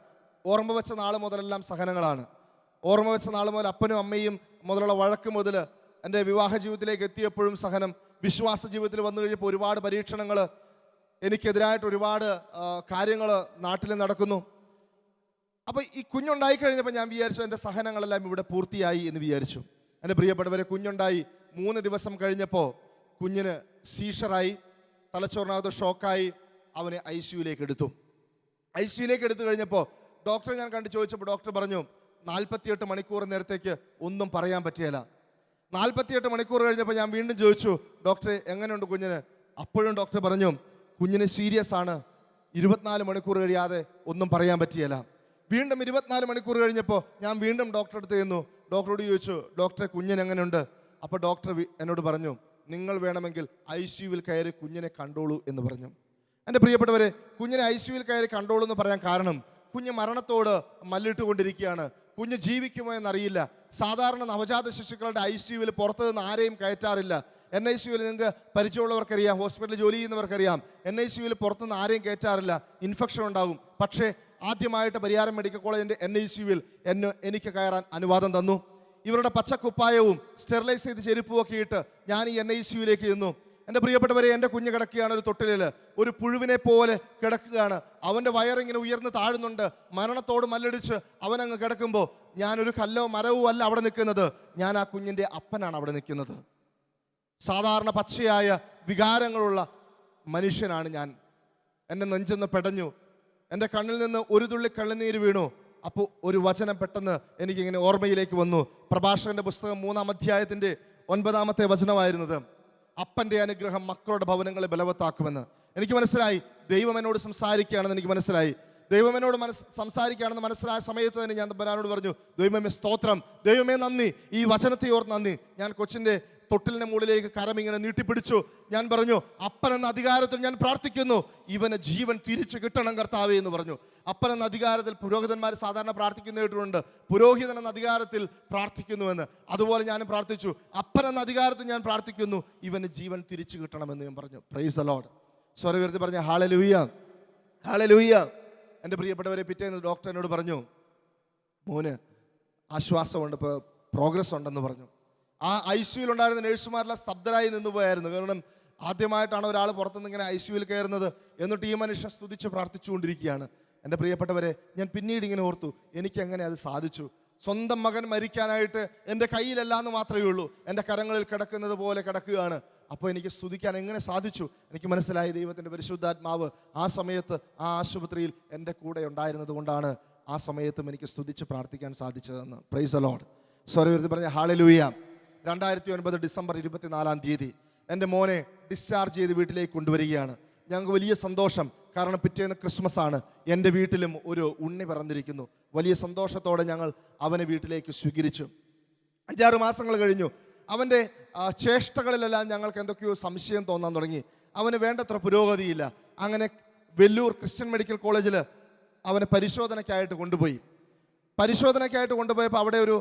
ഓർമ്മ വെച്ച നാൾ മുതലെല്ലാം സഹനങ്ങളാണ്. ഓർമ്മ വെച്ച നാൾ മുതൽ അപ്പനും അമ്മയും മുതലുള്ള വഴക്ക് മുതൽ എൻ്റെ വിവാഹ ജീവിതത്തിലേക്ക് എത്തിയപ്പോഴും സഹനം, വിശ്വാസ ജീവിതത്തിൽ വന്നു കഴിഞ്ഞപ്പോൾ ഒരുപാട് പരീക്ഷണങ്ങൾ, എനിക്കെതിരായിട്ട് ഒരുപാട് കാര്യങ്ങൾ നാട്ടിൽ നടക്കുന്നു. അപ്പോൾ ഈ കുഞ്ഞുണ്ടായി കഴിഞ്ഞപ്പോൾ ഞാൻ വിചാരിച്ചു എൻ്റെ സഹനങ്ങളെല്ലാം ഇവിടെ പൂർത്തിയായി എന്ന് വിചാരിച്ചു. എൻ്റെ പ്രിയപ്പെട്ടവരെ, കുഞ്ഞുണ്ടായി 3 ദിവസം കഴിഞ്ഞപ്പോൾ കുഞ്ഞിന് സീഷറായി, തലച്ചോറിനകത്ത് ഷോക്കായി. അവനെ ICUയിലേക്ക് എടുത്തു. ICUയിലേക്ക് എടുത്തു കഴിഞ്ഞപ്പോൾ ഡോക്ടറെ ഞാൻ കണ്ട് ചോദിച്ചപ്പോൾ ഡോക്ടർ പറഞ്ഞു 48 മണിക്കൂർ നേരത്തേക്ക് ഒന്നും പറയാൻ പറ്റിയല്ല. 48 മണിക്കൂർ കഴിഞ്ഞപ്പോൾ ഞാൻ വീണ്ടും ചോദിച്ചു, ഡോക്ടറെ എങ്ങനെയുണ്ട് കുഞ്ഞിന്? അപ്പോഴും ഡോക്ടർ പറഞ്ഞു കുഞ്ഞിന് സീരിയസ് ആണ്, 24 മണിക്കൂർ കഴിയാതെ ഒന്നും പറയാൻ പറ്റിയല്ല. വീണ്ടും 24 മണിക്കൂർ കഴിഞ്ഞപ്പോൾ ഞാൻ വീണ്ടും ഡോക്ടറെ അടുത്ത് ചെന്നു. ഡോക്ടറോട് ചോദിച്ചു, ഡോക്ടറെ കുഞ്ഞിന് എങ്ങനെയുണ്ട്? അപ്പോൾ ഡോക്ടർ എന്നോട് പറഞ്ഞു, നിങ്ങൾ വേണമെങ്കിൽ ICUവിൽ കയറി കുഞ്ഞിനെ കണ്ടോളൂ എന്ന് പറഞ്ഞു. എൻ്റെ പ്രിയപ്പെട്ടവരെ, കുഞ്ഞിനെ ICUവിൽ കയറി കണ്ടോളൂ എന്ന് പറയാൻ കാരണം, കുഞ്ഞ് മരണത്തോട് മല്ലിട്ടുകൊണ്ടിരിക്കുകയാണ്. കുഞ്ഞ് ജീവിക്കുമോ എന്നറിയില്ല. സാധാരണ നവജാത ശിശുക്കളുടെ ICUവിൽ പുറത്തു നിന്ന് ആരെയും കയറ്റാറില്ല. NICUവിൽ നിങ്ങൾക്ക് പരിചയമുള്ളവർക്കറിയാം, ഹോസ്പിറ്റലിൽ ജോലി ചെയ്യുന്നവർക്കറിയാം, NICUവിൽ പുറത്തുനിന്ന് ആരെയും കയറ്റാറില്ല, ഇൻഫെക്ഷൻ ഉണ്ടാകും. പക്ഷേ ആദ്യമായിട്ട് പരിയാരം മെഡിക്കൽ കോളേജിൻ്റെ NICUവിൽ എനിക്ക് കയറാൻ അനുവാദം തന്നു. ഇവരുടെ പച്ചക്കുപ്പായവും സ്റ്റെറിലൈസ് ചെയ്ത് ചെരുപ്പുമൊക്കെ ഇട്ട് ഞാൻ ഈ NICUവിലേക്ക് ചെന്നു. എൻ്റെ പ്രിയപ്പെട്ടവരെ, എൻ്റെ കുഞ്ഞ് കിടക്കുകയാണ് ഒരു തൊട്ടിലിൽ, ഒരു പുഴുവിനെ പോലെ കിടക്കുകയാണ്. അവൻ്റെ വയറിങ്ങനെ ഉയർന്ന് താഴുന്നുണ്ട്. മരണത്തോട് മല്ലടിച്ച് അവനങ്ങ് കിടക്കുമ്പോൾ ഞാനൊരു കല്ലോ മരവോ അല്ല അവിടെ നിൽക്കുന്നത്, ഞാൻ ആ കുഞ്ഞിൻ്റെ അപ്പനാണ് അവിടെ നിൽക്കുന്നത്. സാധാരണ പച്ചയായ വികാരങ്ങളുള്ള മനുഷ്യനാണ് ഞാൻ. എൻ്റെ നെഞ്ചെന്ന് പെടഞ്ഞു, എൻ്റെ കണ്ണിൽ നിന്ന് ഒരു തുള്ളി കണ്ണുനീര് വീണു. അപ്പോൾ ഒരു വചനം പെട്ടെന്ന് എനിക്കിങ്ങനെ ഓർമ്മയിലേക്ക് വന്നു. പ്രഭാഷകന്റെ പുസ്തകം 3-ാം അധ്യായത്തിൻ്റെ 9-ാമത്തെ വചനമായിരുന്നത്, അപ്പൻ്റെ അനുഗ്രഹം മക്കളുടെ ഭവനങ്ങളെ ബലവത്താക്കുമെന്ന്. എനിക്ക് മനസ്സിലായി ദൈവം എന്നോട് സംസാരിക്കുകയാണെന്ന് എനിക്ക് മനസ്സിലായി. ദൈവം എന്നോട് സംസാരിക്കുകയാണെന്ന് മനസ്സിലായ സമയത്ത് തന്നെ ഞാൻ തമ്പുരാനോട് പറഞ്ഞു, ദൈവമേ സ്തോത്രം, ദൈവമേ നന്ദി, ഈ വചനത്തെ ഓർത്ത് നന്ദി. ഞാൻ കൊച്ചിൻ്റെ തൊട്ടിലിൻ്റെ മുകളിലേക്ക് കരമിങ്ങനെ നീട്ടിപ്പിടിച്ചു. ഞാൻ പറഞ്ഞു, അപ്പൻ എന്ന അധികാരത്തിൽ ഞാൻ പ്രാർത്ഥിക്കുന്നു, ഇവന് ജീവൻ തിരിച്ചു കിട്ടണം കർത്താവേ എന്ന് പറഞ്ഞു. അപ്പൻ എന്ന അധികാരത്തിൽ പുരോഹിതന്മാർ സാധാരണ പ്രാർത്ഥിക്കുന്ന കേട്ടിട്ടുണ്ട്, പുരോഹിതൻ എന്ന അധികാരത്തിൽ പ്രാർത്ഥിക്കുന്നുവെന്ന്. അതുപോലെ ഞാനും പ്രാർത്ഥിച്ചു, അപ്പൻ എന്ന അധികാരത്തിൽ ഞാൻ പ്രാർത്ഥിക്കുന്നു, ഇവന് ജീവൻ തിരിച്ചു കിട്ടണമെന്ന് ഞാൻ പറഞ്ഞു. Price the Lord. സ്വരം ഉയർത്തി പറഞ്ഞ ഹല്ലേലൂയ, ഹല്ലേലൂയ. എൻ്റെ പ്രിയപ്പെട്ടവരെ, പിറ്റേന്ന് ഡോക്ടർ എന്നോട് പറഞ്ഞു, മോന് ആശ്വാസമുണ്ട്, ഇപ്പോൾ പ്രോഗ്രസ് ഉണ്ടെന്ന് പറഞ്ഞു. ആ ICUവിൽ ഉണ്ടായിരുന്ന നഴ്സുമാരെല്ലാം സ്തബ്ധരായി നിന്നുപോയായിരുന്നു. കാരണം ആദ്യമായിട്ടാണ് ഒരാൾ പുറത്തുനിന്ന് ഇങ്ങനെ ICUവിൽ കയറുന്നത്. എന്നിട്ട് ഈ മനുഷ്യൻ സ്തുതിച്ച് പ്രാർത്ഥിച്ചുകൊണ്ടിരിക്കുകയാണ്. എൻ്റെ പ്രിയപ്പെട്ടവരെ, ഞാൻ പിന്നീട് ഇങ്ങനെ ഓർത്തു, എനിക്ക് എങ്ങനെ അത് സാധിച്ചു? സ്വന്തം മകൻ മരിക്കാനായിട്ട് എൻ്റെ കയ്യിലല്ല എന്ന് മാത്രമേ ഉള്ളൂ, എൻ്റെ കരങ്ങളിൽ കിടക്കുന്നത് പോലെ കിടക്കുകയാണ്. അപ്പോൾ എനിക്ക് സ്തുതിക്കാൻ എങ്ങനെ സാധിച്ചു? എനിക്ക് മനസ്സിലായി, ദൈവത്തിൻ്റെ പരിശുദ്ധാത്മാവ് ആ സമയത്ത് ആ ആശുപത്രിയിൽ എൻ്റെ കൂടെ ഉണ്ടായിരുന്നത് കൊണ്ടാണ് ആ സമയത്തും എനിക്ക് സ്തുതിച്ച് പ്രാർത്ഥിക്കാൻ സാധിച്ചതെന്ന്. Praise the lord. സ്വരവിരുദ്ധ പറഞ്ഞ ഹല്ലേലൂയ. 2009 ഡിസംബർ 24 എൻ്റെ മോനെ ഡിസ്ചാർജ് ചെയ്ത് വീട്ടിലേക്ക് കൊണ്ടുവരികയാണ്. ഞങ്ങൾക്ക് വലിയ സന്തോഷം, കാരണം പിറ്റേന്ന് ക്രിസ്മസ് ആണ്. എൻ്റെ വീട്ടിലും ഒരു ഉണ്ണി പിറന്നിരിക്കുന്നു. വലിയ സന്തോഷത്തോടെ ഞങ്ങൾ അവനെ വീട്ടിലേക്ക് സ്വീകരിച്ചു. 5-6 മാസങ്ങൾ കഴിഞ്ഞു. അവൻ്റെ ചേഷ്ടകളിലെല്ലാം ഞങ്ങൾക്ക് എന്തൊക്കെയോ സംശയം തോന്നാൻ തുടങ്ങി. അവന് വേണ്ടത്ര പുരോഗതിയില്ല. അങ്ങനെ വെല്ലൂർ ക്രിസ്ത്യൻ മെഡിക്കൽ കോളേജിൽ അവനെ പരിശോധനയ്ക്കായിട്ട് കൊണ്ടുപോയി. പരിശോധനയ്ക്കായിട്ട് കൊണ്ടുപോയപ്പോൾ അവിടെ ഒരു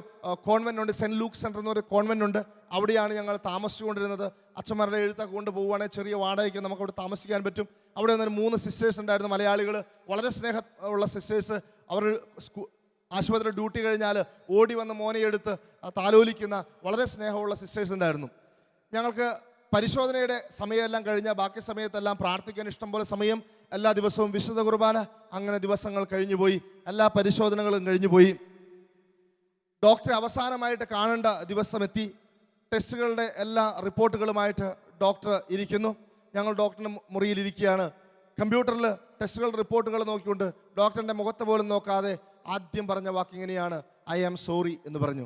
കോൺവെൻ്റ് ഉണ്ട്, സെൻറ്റ് ലൂക്ക് സെൻറ്റർ എന്ന് പറയുന്ന കോൺവെൻ്റ് ഉണ്ട്. അവിടെയാണ് ഞങ്ങൾ താമസിച്ചുകൊണ്ടിരുന്നത്. അച്ഛന്മാരുടെ എഴുത്തൊക്കെ കൊണ്ടുപോവുകയാണെങ്കിൽ ചെറിയ വാടകയ്ക്ക് നമുക്ക് അവിടെ താമസിക്കാൻ പറ്റും. അവിടെ വന്നൊരു 3 സിസ്റ്റേഴ്സ് ഉണ്ടായിരുന്നു, മലയാളികൾ, വളരെ സ്നേഹമുള്ള സിസ്റ്റേഴ്സ്. അവർ ആശുപത്രി ഡ്യൂട്ടി കഴിഞ്ഞാൽ ഓടി വന്ന് മോനെ എടുത്ത് താലോലിക്കുന്ന വളരെ സ്നേഹമുള്ള സിസ്റ്റേഴ്സ് ഉണ്ടായിരുന്നു. ഞങ്ങൾക്ക് പരിശോധനയുടെ സമയമെല്ലാം കഴിഞ്ഞാൽ ബാക്കി സമയത്തെല്ലാം പ്രാർത്ഥിക്കാൻ ഇഷ്ടംപോലെ സമയം, എല്ലാ ദിവസവും വിശുദ്ധ കുർബാന, അങ്ങനെ ദിവസങ്ങൾ കഴിഞ്ഞുപോയി. എല്ലാ പരിശോധനകളും കഴിഞ്ഞുപോയി. ഡോക്ടറെ അവസാനമായിട്ട് കാണേണ്ട ദിവസം എത്തി. ടെസ്റ്റുകളുടെ എല്ലാ റിപ്പോർട്ടുകളുമായിട്ട് ഡോക്ടർ ഇരിക്കുന്നു. ഞങ്ങൾ ഡോക്ടറിൻ്റെ മുറിയിലിരിക്കുകയാണ്. കമ്പ്യൂട്ടറിൽ ടെസ്റ്റുകളുടെ റിപ്പോർട്ടുകൾ നോക്കിക്കൊണ്ട് ഡോക്ടറിൻ്റെ മുഖത്ത് പോലും നോക്കാതെ ആദ്യം പറഞ്ഞ വാക്കിങ്ങനെയാണ്, ഐ ആം സോറി എന്ന് പറഞ്ഞു.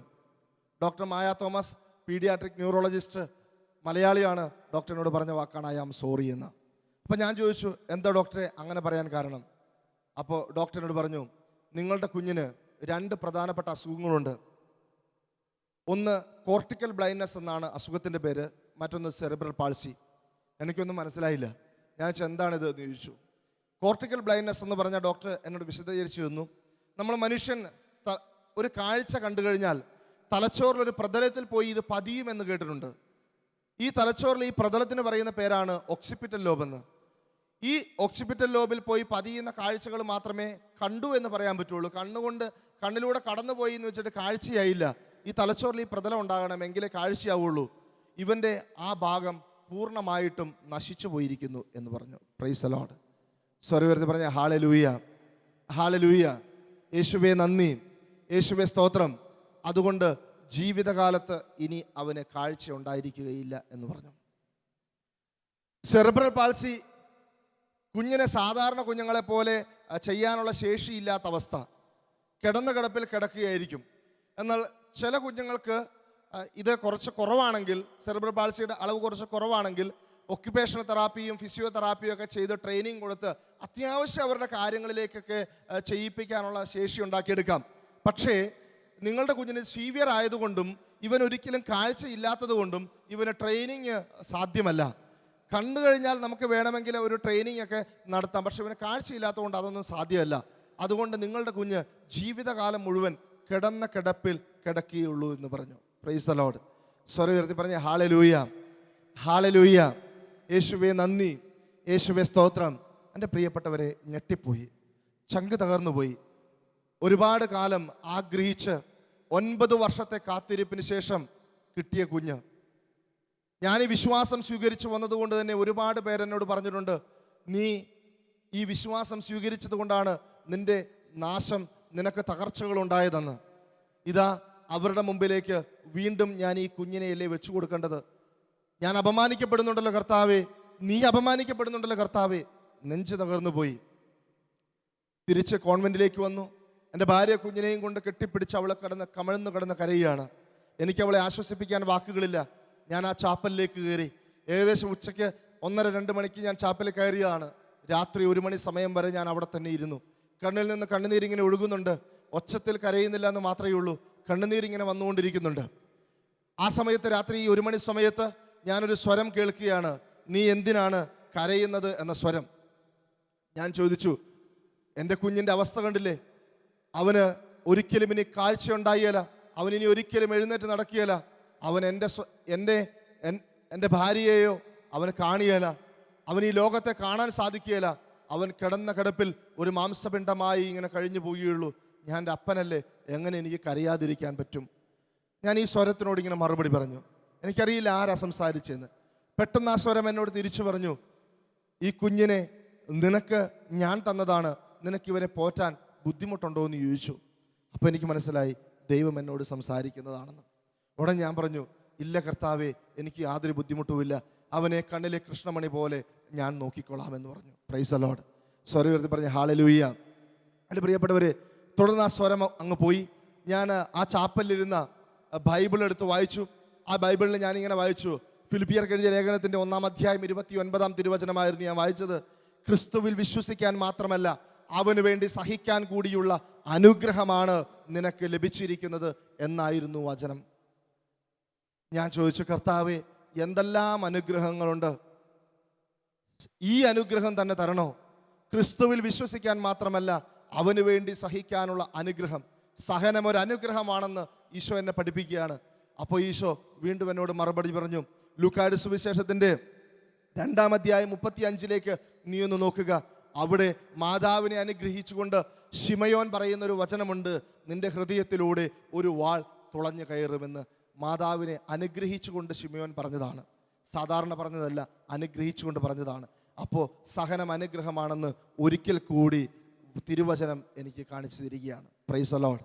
ഡോക്ടർ മായ തോമസ്, പീഡിയാട്രിക് ന്യൂറോളജിസ്റ്റ്, മലയാളിയാണ്. ഡോക്ടറിനോട് പറഞ്ഞ വാക്കാണ് ഐ ആം സോറി എന്ന്. അപ്പോൾ ഞാൻ ചോദിച്ചു, എന്താ ഡോക്ടറെ അങ്ങനെ പറയാൻ കാരണം? അപ്പോൾ ഡോക്ടറിനോട് പറഞ്ഞു, നിങ്ങളുടെ കുഞ്ഞിന് 2 പ്രധാനപ്പെട്ട അസുഖങ്ങളുണ്ട്. ഒന്ന് കോർട്ടിക്കൽ ബ്ലൈൻഡ്നെസ് എന്നാണ് അസുഖത്തിൻ്റെ പേര്, മറ്റൊന്ന് സെറിബ്രൽ പാൾസി. എനിക്കൊന്നും മനസ്സിലായില്ല. ഞാൻ ചോദിച്ചു, എന്താണിത് എന്ന് ചോദിച്ചു. കോർട്ടിക്കൽ ബ്ലൈൻഡ്നെസ് എന്ന് പറഞ്ഞ ഡോക്ടർ എന്നോട് വിശദീകരിച്ചു തന്നു. നമ്മൾ മനുഷ്യൻ ഒരു കാഴ്ച കണ്ടു കഴിഞ്ഞാൽ തലച്ചോറിലൊരു പ്രതലത്തിൽ പോയി ഇത് പതിയുമെന്ന് കേട്ടിട്ടുണ്ട്. ഈ തലച്ചോറിൽ ഈ പ്രതലത്തിന് പറയുന്ന പേരാണ് ഒക്സിപിറ്റൽ ലോബ് എന്ന്. ഈ ഒക്സിപിറ്റൽ ലോബിൽ പോയി പതിയുന്ന കാഴ്ചകൾ മാത്രമേ കണ്ടു എന്ന് പറയാൻ പറ്റുള്ളൂ. കണ്ണിലൂടെ കടന്നുപോയി എന്ന് വെച്ചിട്ട് കാഴ്ചയായില്ല. ഈ തലച്ചോറിൽ ഈ പ്രതലം ഉണ്ടാകണമെങ്കിലേ കാഴ്ചയാവുള്ളൂ. ഇവൻ്റെ ആ ഭാഗം പൂർണ്ണമായിട്ടും നശിച്ചു പോയിരിക്കുന്നു എന്ന് പറഞ്ഞു. Price the lord. സ്വരവേർത്തി പറഞ്ഞ ഹല്ലേലൂയ, ഹല്ലേലൂയ. യേശുവേ നന്ദി, യേശുവേ സ്തോത്രം. അതുകൊണ്ട് ജീവിതകാലത്ത് ഇനി അവന് കാഴ്ച ഉണ്ടായിരിക്കുകയില്ല എന്ന് പറഞ്ഞു. സെറിബ്രൽ പാൾസി കുഞ്ഞിനെ സാധാരണ കുഞ്ഞുങ്ങളെ പോലെ ചെയ്യാനുള്ള ശേഷിയില്ലാത്ത അവസ്ഥ, കിടന്ന കിടപ്പിൽ കിടക്കുകയായിരിക്കും. എന്നാൽ ചില കുഞ്ഞുങ്ങൾക്ക് ഇത് കുറച്ച് കുറവാണെങ്കിൽ, സെറിബ്രൽ പാൾസിയുടെ അളവ് കുറച്ച് കുറവാണെങ്കിൽ ഒക്യുപേഷണൽ തെറാപ്പിയും ഫിസിയോതെറാപ്പിയും ഒക്കെ ചെയ്ത് ട്രെയിനിങ് കൊടുത്ത് അത്യാവശ്യം അവരുടെ കാര്യങ്ങളിലേക്കൊക്കെ ചെയ്യിപ്പിക്കാനുള്ള ശേഷി ഉണ്ടാക്കിയെടുക്കാം. പക്ഷേ നിങ്ങളുടെ കുഞ്ഞിന് സീവിയർ ആയതുകൊണ്ടും ഇവൻ ഒരിക്കലും കാഴ്ച ഇല്ലാത്തത് കൊണ്ടും ഇവന് ട്രെയിനിങ് സാധ്യമല്ല. കണ്ടു കഴിഞ്ഞാൽ നമുക്ക് വേണമെങ്കിൽ ഒരു ട്രെയിനിങ് ഒക്കെ നടത്താം, പക്ഷെ ഇവന് കാഴ്ചയില്ലാത്തതുകൊണ്ട് അതൊന്നും സാധ്യമല്ല. അതുകൊണ്ട് നിങ്ങളുടെ കുഞ്ഞ് ജീവിതകാലം മുഴുവൻ കിടന്ന കിടപ്പിൽ കിടക്കുകയുള്ളൂ എന്ന് പറഞ്ഞു. Price the Lord. സ്വരം ഉയർത്തി പറഞ്ഞ ഹല്ലേലൂയ, ഹല്ലേലൂയ. യേശുവേ നന്ദി, യേശുവേ സ്തോത്രം. എൻ്റെ പ്രിയപ്പെട്ടവരെ, ഞെട്ടിപ്പോയി, ചങ്ക് തകർന്നുപോയി. ഒരുപാട് കാലം ആഗ്രഹിച്ച് 9 വർഷത്തെ കാത്തിരിപ്പിന് ശേഷം കിട്ടിയ കുഞ്ഞ്. ഞാൻ ഈ വിശ്വാസം സ്വീകരിച്ചു വന്നതുകൊണ്ട് തന്നെ ഒരുപാട് പേരെന്നോട് പറഞ്ഞിട്ടുണ്ട്, നീ ഈ വിശ്വാസം സ്വീകരിച്ചത് കൊണ്ടാണ് നിന്റെ നാശം, നിനക്ക് തകർച്ചകൾ ഉണ്ടായതെന്ന്. ഇതാ അവരുടെ മുമ്പിലേക്ക് വീണ്ടും ഞാൻ ഈ കുഞ്ഞിനെയല്ലേ വെച്ചു കൊടുക്കേണ്ടത്. ഞാൻ അപമാനിക്കപ്പെടുന്നുണ്ടല്ലോ കർത്താവേ, നീ അപമാനിക്കപ്പെടുന്നുണ്ടല്ലോ കർത്താവേ. നെഞ്ച് തകർന്നു പോയി. തിരിച്ച് കോൺവെന്റിലേക്ക് വന്നു. എൻ്റെ ഭാര്യ കുഞ്ഞിനെയും കൊണ്ട് കെട്ടിപ്പിടിച്ച് അവളെ കമഴ്ന്ന് കരയുകയാണ്. എനിക്ക് അവളെ ആശ്വസിപ്പിക്കാൻ വാക്കുകളില്ല. ഞാൻ ആ ചാപ്പലിലേക്ക് കയറി. ഏകദേശം ഉച്ചയ്ക്ക് 1:30-2 മണിക്ക് ഞാൻ ചാപ്പലിൽ കയറിയതാണ്. രാത്രി 1 മണി സമയം വരെ ഞാൻ അവിടെ തന്നെ ഇരുന്നു. കണ്ണിൽ നിന്ന് കണ്ണുനീരിങ്ങനെ ഒഴുകുന്നുണ്ട്. ഒച്ചത്തിൽ കരയുന്നില്ല എന്ന് മാത്രമേ ഉള്ളൂ, കണ്ണുനീരിങ്ങനെ വന്നുകൊണ്ടിരിക്കുന്നുണ്ട്. ആ സമയത്ത് രാത്രി 1 മണി സമയത്ത് ഞാനൊരു സ്വരം കേൾക്കുകയാണ്, നീ എന്തിനാണ് കരയുന്നത് എന്ന സ്വരം. ഞാൻ ചോദിച്ചു, എൻ്റെ കുഞ്ഞിൻ്റെ അവസ്ഥ കണ്ടില്ലേ, അവന് ഒരിക്കലും ഇനി കാഴ്ച ഉണ്ടായില്ല, അവനിനി ഒരിക്കലും എഴുന്നേറ്റ് നടക്കുകയില്ല, അവൻ എൻ്റെ ഭാര്യയെയോ അവന് കാണിയല്ല, അവൻ ഈ ലോകത്തെ കാണാൻ സാധിക്കുകയില്ല, അവൻ കിടന്ന കിടപ്പിൽ ഒരു മാംസപിണ്ഡമായി ഇങ്ങനെ കഴിഞ്ഞു പോവുകയുള്ളൂ. ഞാൻ എൻ്റെ അപ്പനല്ലേ, എങ്ങനെ എനിക്ക് കരയാതിരിക്കാൻ പറ്റും? ഞാൻ ഈ സ്വരത്തിനോട് ഇങ്ങനെ മറുപടി പറഞ്ഞു. എനിക്കറിയില്ല ആരാ സംസാരിച്ചെന്ന്. പെട്ടെന്ന് ആ സ്വരം എന്നോട് തിരിച്ചു പറഞ്ഞു, ഈ കുഞ്ഞിനെ നിനക്ക് ഞാൻ തന്നതാണ്, നിനക്കിവനെ പോറ്റാൻ ബുദ്ധിമുട്ടുണ്ടോ എന്ന് ചോദിച്ചു. അപ്പോൾ എനിക്ക് മനസ്സിലായി, ദൈവം എന്നോട് സംസാരിക്കുന്നതാണെന്ന്. ഉടൻ ഞാൻ പറഞ്ഞു, ഇല്ല കർത്താവേ, എനിക്ക് യാതൊരു ബുദ്ധിമുട്ടുമില്ല, അവനെ കണ്ണിലെ കൃഷ്ണമണി പോലെ ഞാൻ നോക്കിക്കൊള്ളാമെന്ന് പറഞ്ഞു. Price the Lord. സ്വരം ഉയർത്തി പറഞ്ഞ ഹല്ലേലൂയ. എൻ്റെ പ്രിയപ്പെട്ടവരെ, തുടർന്ന് ആ സ്വരം അങ്ങ് പോയി. ഞാൻ ആ ചാപ്പലിലിരുന്ന ബൈബിൾ എടുത്ത് വായിച്ചു. ആ ബൈബിളിൽ ഞാനിങ്ങനെ വായിച്ചു, ഫിലിപ്പിയർക്ക് എഴുതിയ ലേഖനത്തിൻ്റെ 1-ാം അധ്യായം 29-ാം തിരുവചനമായിരുന്നു ഞാൻ വായിച്ചത്. ക്രിസ്തുവിൽ വിശ്വസിക്കാൻ മാത്രമല്ല, അവന് വേണ്ടി സഹിക്കാൻ കൂടിയുള്ള അനുഗ്രഹമാണ് നിനക്ക് ലഭിച്ചിരിക്കുന്നത് എന്നായിരുന്നു വചനം. ഞാൻ ചോദിച്ചു, കർത്താവേ, എന്തെല്ലാം അനുഗ്രഹങ്ങളുണ്ട്, ഈ അനുഗ്രഹം തന്നെ തരണോ? ക്രിസ്തുവിൽ വിശ്വസിക്കാൻ മാത്രമല്ല, അവന് വേണ്ടി സഹിക്കാനുള്ള അനുഗ്രഹം. സഹനം ഒരു അനുഗ്രഹമാണെന്ന് ഈശോ എന്നെ പഠിപ്പിക്കുകയാണ്. അപ്പോൾ ഈശോ വീണ്ടും എന്നോട് മറുപടി പറഞ്ഞു. ലൂക്കായുടെ സുവിശേഷത്തിൻ്റെ 2-ാം അധ്യായം 35-ലേക്ക് നീ ഒന്ന് നോക്കുക. അവിടെ മാതാവിനെ അനുഗ്രഹിച്ചുകൊണ്ട് ശിമയോൻ പറയുന്നൊരു വചനമുണ്ട്, നിന്റെ ഹൃദയത്തിലൂടെ ഒരു വാൾ തുളഞ്ഞു കയറുമെന്ന്. മാതാവിനെ അനുഗ്രഹിച്ചുകൊണ്ട് ശിമയോൻ പറഞ്ഞതാണ്, സാധാരണ പറഞ്ഞതല്ല, അനുഗ്രഹിച്ചുകൊണ്ട് പറഞ്ഞതാണ്. അപ്പോൾ സഹനം അനുഗ്രഹമാണെന്ന് ഒരിക്കൽ കൂടി തിരുവചനം എനിക്ക് കാണിച്ചു തരികയാണ്. Price the Lord.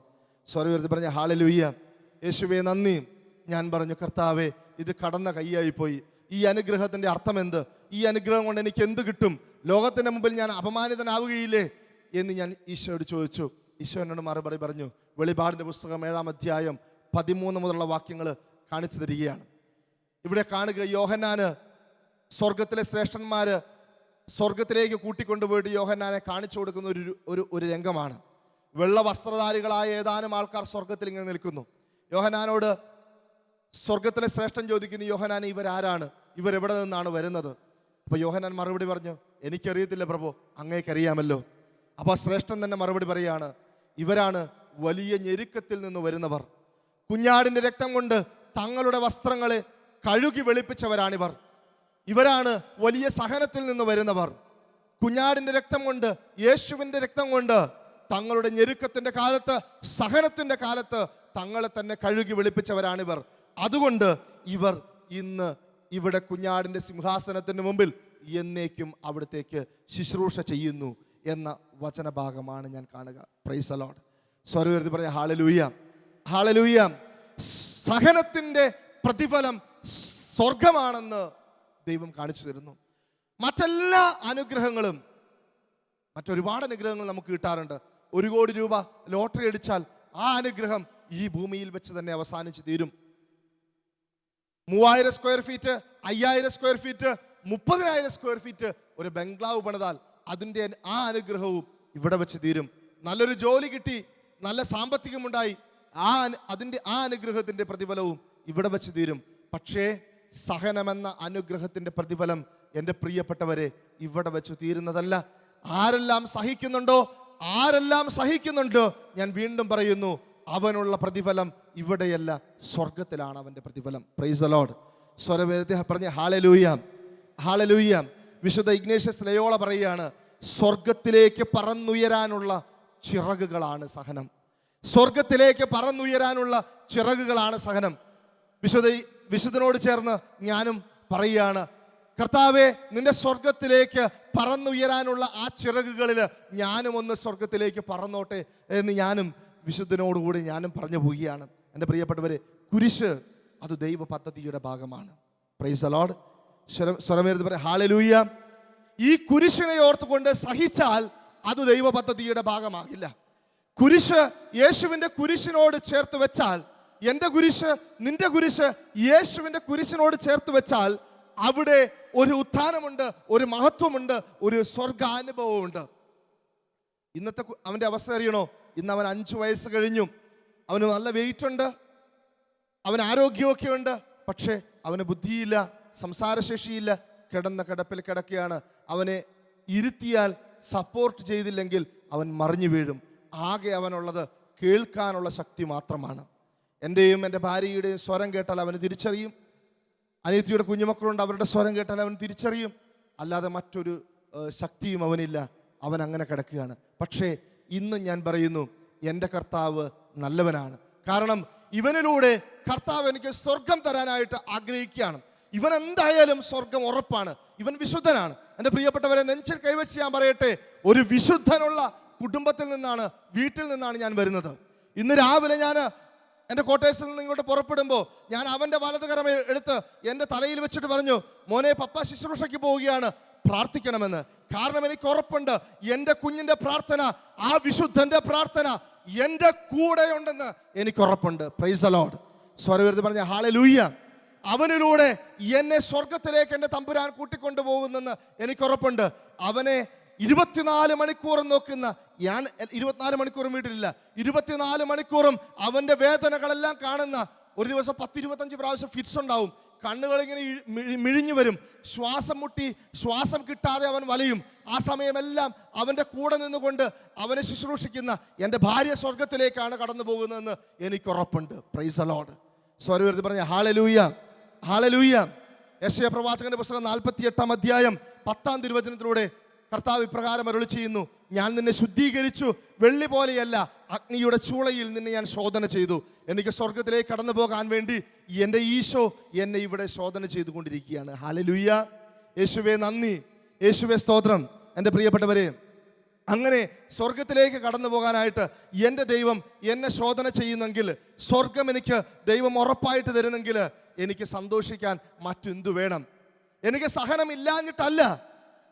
സ്വരം ഉയർത്തി പറഞ്ഞ ഹല്ലേലൂയ. യേശുവേ നന്ദി. ഞാൻ പറഞ്ഞു, കർത്താവേ, ഇത് കടന്ന കൈയായിപ്പോയി. ഈ അനുഗ്രഹത്തിൻ്റെ അർത്ഥം എന്ത്? ഈ അനുഗ്രഹം കൊണ്ട് എനിക്ക് എന്ത് കിട്ടും? ലോകത്തിൻ്റെ മുമ്പിൽ ഞാൻ അപമാനിതനാവുകയില്ലേ എന്ന് ഞാൻ ഈശോയോട് ചോദിച്ചു. ഈശോ എന്നോട് മറുപടി പറഞ്ഞു. വെളിപാടിൻ്റെ പുസ്തകം 7-ാം അധ്യായം 13 മുതലുള്ള വാക്യങ്ങൾ കാണിച്ചു തരികയാണ്. ഇവിടെ കാണുക, യോഹന്നാന് സ്വർഗത്തിലെ ശ്രേഷ്ഠന്മാര് സ്വർഗത്തിലേക്ക് കൂട്ടിക്കൊണ്ടുപോയിട്ട് യോഹന്നാനെ കാണിച്ചു കൊടുക്കുന്ന ഒരു രംഗമാണ്. വെള്ള വസ്ത്രധാരികളായ ഏതാനും ആൾക്കാർ സ്വർഗത്തിൽ ഇങ്ങനെ നിൽക്കുന്നു. യോഹന്നാനോട് സ്വർഗത്തിലെ ശ്രേഷ്ഠൻ ചോദിക്കുന്നു, യോഹന്നാൻ, ഇവരാരാണ്? ഇവരെവിടെ നിന്നാണ് വരുന്നത്? അപ്പോൾ യോഹന്നാൻ മറുപടി പറഞ്ഞു, എനിക്കറിയത്തില്ല പ്രഭു, അങ്ങേക്കറിയാമല്ലോ. അപ്പോൾ ശ്രേഷ്ഠൻ തന്നെ മറുപടി പറയാണ്, ഇവരാണ് വലിയ ഞെരുക്കത്തിൽ നിന്ന് വരുന്നവർ. കുഞ്ഞാടിൻ്റെ രക്തം കൊണ്ട് തങ്ങളുടെ വസ്ത്രങ്ങളെ കഴുകി വെളുപ്പിച്ചവരാണിവർ. ഇവരാണ് വലിയ സഹനത്തിൽ നിന്ന് വരുന്നവർ. കുഞ്ഞാടിൻ്റെ രക്തം കൊണ്ട്, യേശുവിൻ്റെ രക്തം കൊണ്ട് തങ്ങളുടെ ഞെരുക്കത്തിൻ്റെ കാലത്ത്, സഹനത്തിൻ്റെ കാലത്ത് തങ്ങളെ തന്നെ കഴുകി വെളുപ്പിച്ചവരാണിവർ. അതുകൊണ്ട് ഇവർ ഇന്ന് ഇവിടെ കുഞ്ഞാടിൻ്റെ സിംഹാസനത്തിന് മുമ്പിൽ എന്നേക്കും അവിടത്തേക്ക് ശുശ്രൂഷ ചെയ്യുന്നു എന്ന വചനഭാഗമാണ് ഞാൻ കാണുക. Price the Lord. സ്വരം ഉയർത്തി പറഞ്ഞ ഹല്ലേലൂയ, ഹല്ലേലൂയ. സഹനത്തിൻ്റെ പ്രതിഫലം സ്വർഗമാണെന്ന് ദൈവം കാണിച്ചു തരുന്നു. മറ്റെല്ലാ അനുഗ്രഹങ്ങളും, മറ്റൊരുപാട് അനുഗ്രഹങ്ങൾ നമുക്ക് കിട്ടാറുണ്ട്. 1 കോടി രൂപ ലോട്ടറി അടിച്ചാൽ ആ അനുഗ്രഹം ഈ ഭൂമിയിൽ വെച്ച് തന്നെ അവസാനിച്ച് തീരും. 3000 square feet, 5000 square feet, 30,000 square feet ഒരു ബംഗ്ലാവ് പണിതാൽ അതിൻ്റെ ആ അനുഗ്രഹവും ഇവിടെ വെച്ച് തീരും. നല്ലൊരു ജോലി കിട്ടി, നല്ല സാമ്പത്തികമുണ്ടായി, അതിൻ്റെ ആ അനുഗ്രഹത്തിൻ്റെ പ്രതിഫലവും ഇവിടെ വെച്ച് തീരും. പക്ഷേ സഹനമെന്ന അനുഗ്രഹത്തിൻ്റെ പ്രതിഫലം, എൻ്റെ പ്രിയപ്പെട്ടവരെ, ഇവിടെ വെച്ച് തീരുന്നതല്ല. ആരെല്ലാം സഹിക്കുന്നുണ്ടോ, ഞാൻ വീണ്ടും പറയുന്നു, അവനുള്ള പ്രതിഫലം ഇവിടെയല്ല, സ്വർഗത്തിലാണ് അവൻ്റെ പ്രതിഫലം. Price the lord. സ്വരവേദത്തെ പറഞ്ഞ ഹല്ലേലൂയ, ഹല്ലേലൂയ. വിശുദ്ധ ഇഗ്നേഷ്യസ് ലയോള പറയുകയാണ്, സ്വർഗത്തിലേക്ക് പറന്നുയരാനുള്ള ചിറകുകളാണ് സഹനം. സ്വർഗത്തിലേക്ക് പറന്നുയരാനുള്ള ചിറകുകളാണ് സഹനം. വിശുദ്ധനോട് ചേർന്ന് ഞാനും പറയുകയാണ്, കർത്താവേ, നിന്റെ സ്വർഗത്തിലേക്ക് പറന്നുയരാനുള്ള ആ ചിറകുകളിൽ ഞാനും ഒന്ന് സ്വർഗത്തിലേക്ക് പറന്നോട്ടെ എന്ന് ഞാനും വിശുദ്ധനോടുകൂടി ഞാനും പറഞ്ഞു പോവുകയാണ്. എൻ്റെ പ്രിയപ്പെട്ടവരെ, കുരിശ് അത് ദൈവ പദ്ധതിയുടെ ഭാഗമാണ്. Price the Lord. സ്വരമേർന്ന് പറയാം ഹല്ലേലൂയ. ഈ കുരിശിനെ ഓർത്തുകൊണ്ട് സഹിച്ചാൽ അത് ദൈവ പദ്ധതിയുടെ ഭാഗമാകില്ല. കുരിശ് യേശുവിൻ്റെ കുരിശിനോട് ചേർത്ത് വെച്ചാൽ, എൻ്റെ കുരിശ്, നിന്റെ കുരിശ് യേശുവിൻ്റെ കുരിശിനോട് ചേർത്ത് വെച്ചാൽ അവിടെ ഒരു ഉത്ഥാനമുണ്ട്, ഒരു മഹത്വമുണ്ട്, ഒരു സ്വർഗാനുഭവമുണ്ട്. ഇന്നത്തെ അവൻ്റെ അവസ്ഥ അറിയണോ? ഇന്ന് അവൻ 5 വയസ്സ് കഴിഞ്ഞു, അവന് നല്ല വെയിറ്റ് ഉണ്ട്, അവന് ആരോഗ്യമൊക്കെ ഉണ്ട്, പക്ഷേ അവന് ബുദ്ധിയില്ല, സംസാരശേഷിയില്ല, കിടന്ന കിടപ്പിൽ കിടക്കുകയാണ്. അവനെ ഇരുത്തിയാൽ സപ്പോർട്ട് ചെയ്തില്ലെങ്കിൽ അവൻ മറിഞ്ഞു വീഴും. ആകെ അവനുള്ളത് കേൾക്കാനുള്ള ശക്തി മാത്രമാണ്. എൻ്റെയും എൻ്റെ ഭാര്യയുടെയും സ്വരം കേട്ടാൽ അവന് തിരിച്ചറിയും. അനിയത്തിയുടെ കുഞ്ഞുമക്കളുണ്ട്, അവരുടെ സ്വരം കേട്ടാൽ അവൻ തിരിച്ചറിയും. അല്ലാതെ മറ്റൊരു ശക്തിയും അവനില്ല. അവൻ അങ്ങനെ കിടക്കുകയാണ്. പക്ഷേ ഇന്ന് ഞാൻ പറയുന്നു, എൻ്റെ കർത്താവ് നല്ലവനാണ്. കാരണം ഇവനിലൂടെ കർത്താവ് എനിക്ക് സ്വർഗം തരാനായിട്ട് ആഗ്രഹിക്കുകയാണ്. ഇവൻ എന്തായാലും സ്വർഗം ഉറപ്പാണ്. ഇവൻ വിശുദ്ധനാണ്. എൻ്റെ പ്രിയപ്പെട്ടവരെ, നെഞ്ചിൽ കൈവച്ച് ഞാൻ പറയട്ടെ, ഒരു വിശുദ്ധനുള്ള കുടുംബത്തിൽ നിന്നാണ്, വീട്ടിൽ നിന്നാണ് ഞാൻ വരുന്നത്. ഇന്ന് രാവിലെ ഞാൻ എൻ്റെ ക്വാർട്ടേഴ്സിൽ നിന്ന് ഇങ്ങോട്ട് പുറപ്പെടുമ്പോൾ ഞാൻ അവൻ്റെ വലതുകരം എടുത്ത് എൻ്റെ തലയിൽ വെച്ചിട്ട് പറഞ്ഞു, മോനെ, പപ്പ ശുശ്രൂഷയ്ക്ക് പോവുകയാണ്, പ്രാർത്ഥിക്കണമെന്ന്. കാരണം എനിക്ക് ഉറപ്പുണ്ട് എൻ്റെ കുഞ്ഞിൻ്റെ പ്രാർത്ഥന, ആ വിശുദ്ധൻ്റെ പ്രാർത്ഥന എൻ്റെ കൂടെയുണ്ടെന്ന് എനിക്ക് ഉറപ്പുണ്ട്. Price the Lord. സ്വരവേർത്ത് പറഞ്ഞ ഹല്ലേലൂയ. അവനിലൂടെ എന്നെ സ്വർഗത്തിലേക്ക് എൻ്റെ തമ്പുരാൻ കൂട്ടിക്കൊണ്ടുപോകുന്നെന്ന് എനിക്ക് ഉറപ്പുണ്ട്. അവനെ 24 മണിക്കൂറും നോക്കുന്ന ഞാൻ, 24 മണിക്കൂറും വീട്ടിലില്ല, 24 മണിക്കൂറും അവൻ്റെ വേദനകളെല്ലാം കാണുന്ന, ഒരു ദിവസം 10-25 പ്രാവശ്യം ഫിറ്റ്സ് ഉണ്ടാവും, കണ്ണുകളിങ്ങനെ മിഴിഞ്ഞു വരും, ശ്വാസം മുട്ടി ശ്വാസം കിട്ടാതെ അവൻ വലയും. ആ സമയമെല്ലാം അവൻ്റെ കൂടെ നിന്നുകൊണ്ട് അവനെ ശുശ്രൂഷിക്കുന്ന എൻ്റെ ഭാര്യ സ്വർഗത്തിലേക്കാണ് കടന്നു പോകുന്നതെന്ന് എനിക്ക് ഉറപ്പുണ്ട്. Price the lord. സ്വരവേർത്തി പറഞ്ഞ ഹല്ലേലൂയ, ഹല്ലേലൂയ. യെശയ്യാ പ്രവാചകന്റെ പുസ്തകം 48-ാം അധ്യായം 10-ാം തിരുവചനത്തിലൂടെ കർത്താവ് ഇപ്രകാരം അരുളി ചെയ്യുന്നു, ഞാൻ നിന്നെ ശുദ്ധീകരിച്ചു, വെള്ളി പോലെയല്ല, അഗ്നിയുടെ ചൂളയിൽ നിന്നെ ഞാൻ ശോധന ചെയ്തു. എനിക്ക് സ്വർഗത്തിലേക്ക് കടന്നു പോകാൻ വേണ്ടി എൻ്റെ ഈശോ എന്നെ ഇവിടെ ശോധന ചെയ്തുകൊണ്ടിരിക്കുകയാണ്. ഹല്ലേലൂയ. യേശുവേ നന്ദി, യേശുവേ സ്തോത്രം. എൻ്റെ പ്രിയപ്പെട്ടവരെ, അങ്ങനെ സ്വർഗത്തിലേക്ക് കടന്നു പോകാനായിട്ട് എൻ്റെ ദൈവം എന്നെ ശോധന ചെയ്യുന്നെങ്കിൽ, സ്വർഗം എനിക്ക് ദൈവം ഉറപ്പായിട്ട് തരുന്നെങ്കിൽ എനിക്ക് സന്തോഷിക്കാൻ മറ്റെന്തു വേണം? എനിക്ക് സഹനമില്ലാഞ്ഞിട്ടല്ല,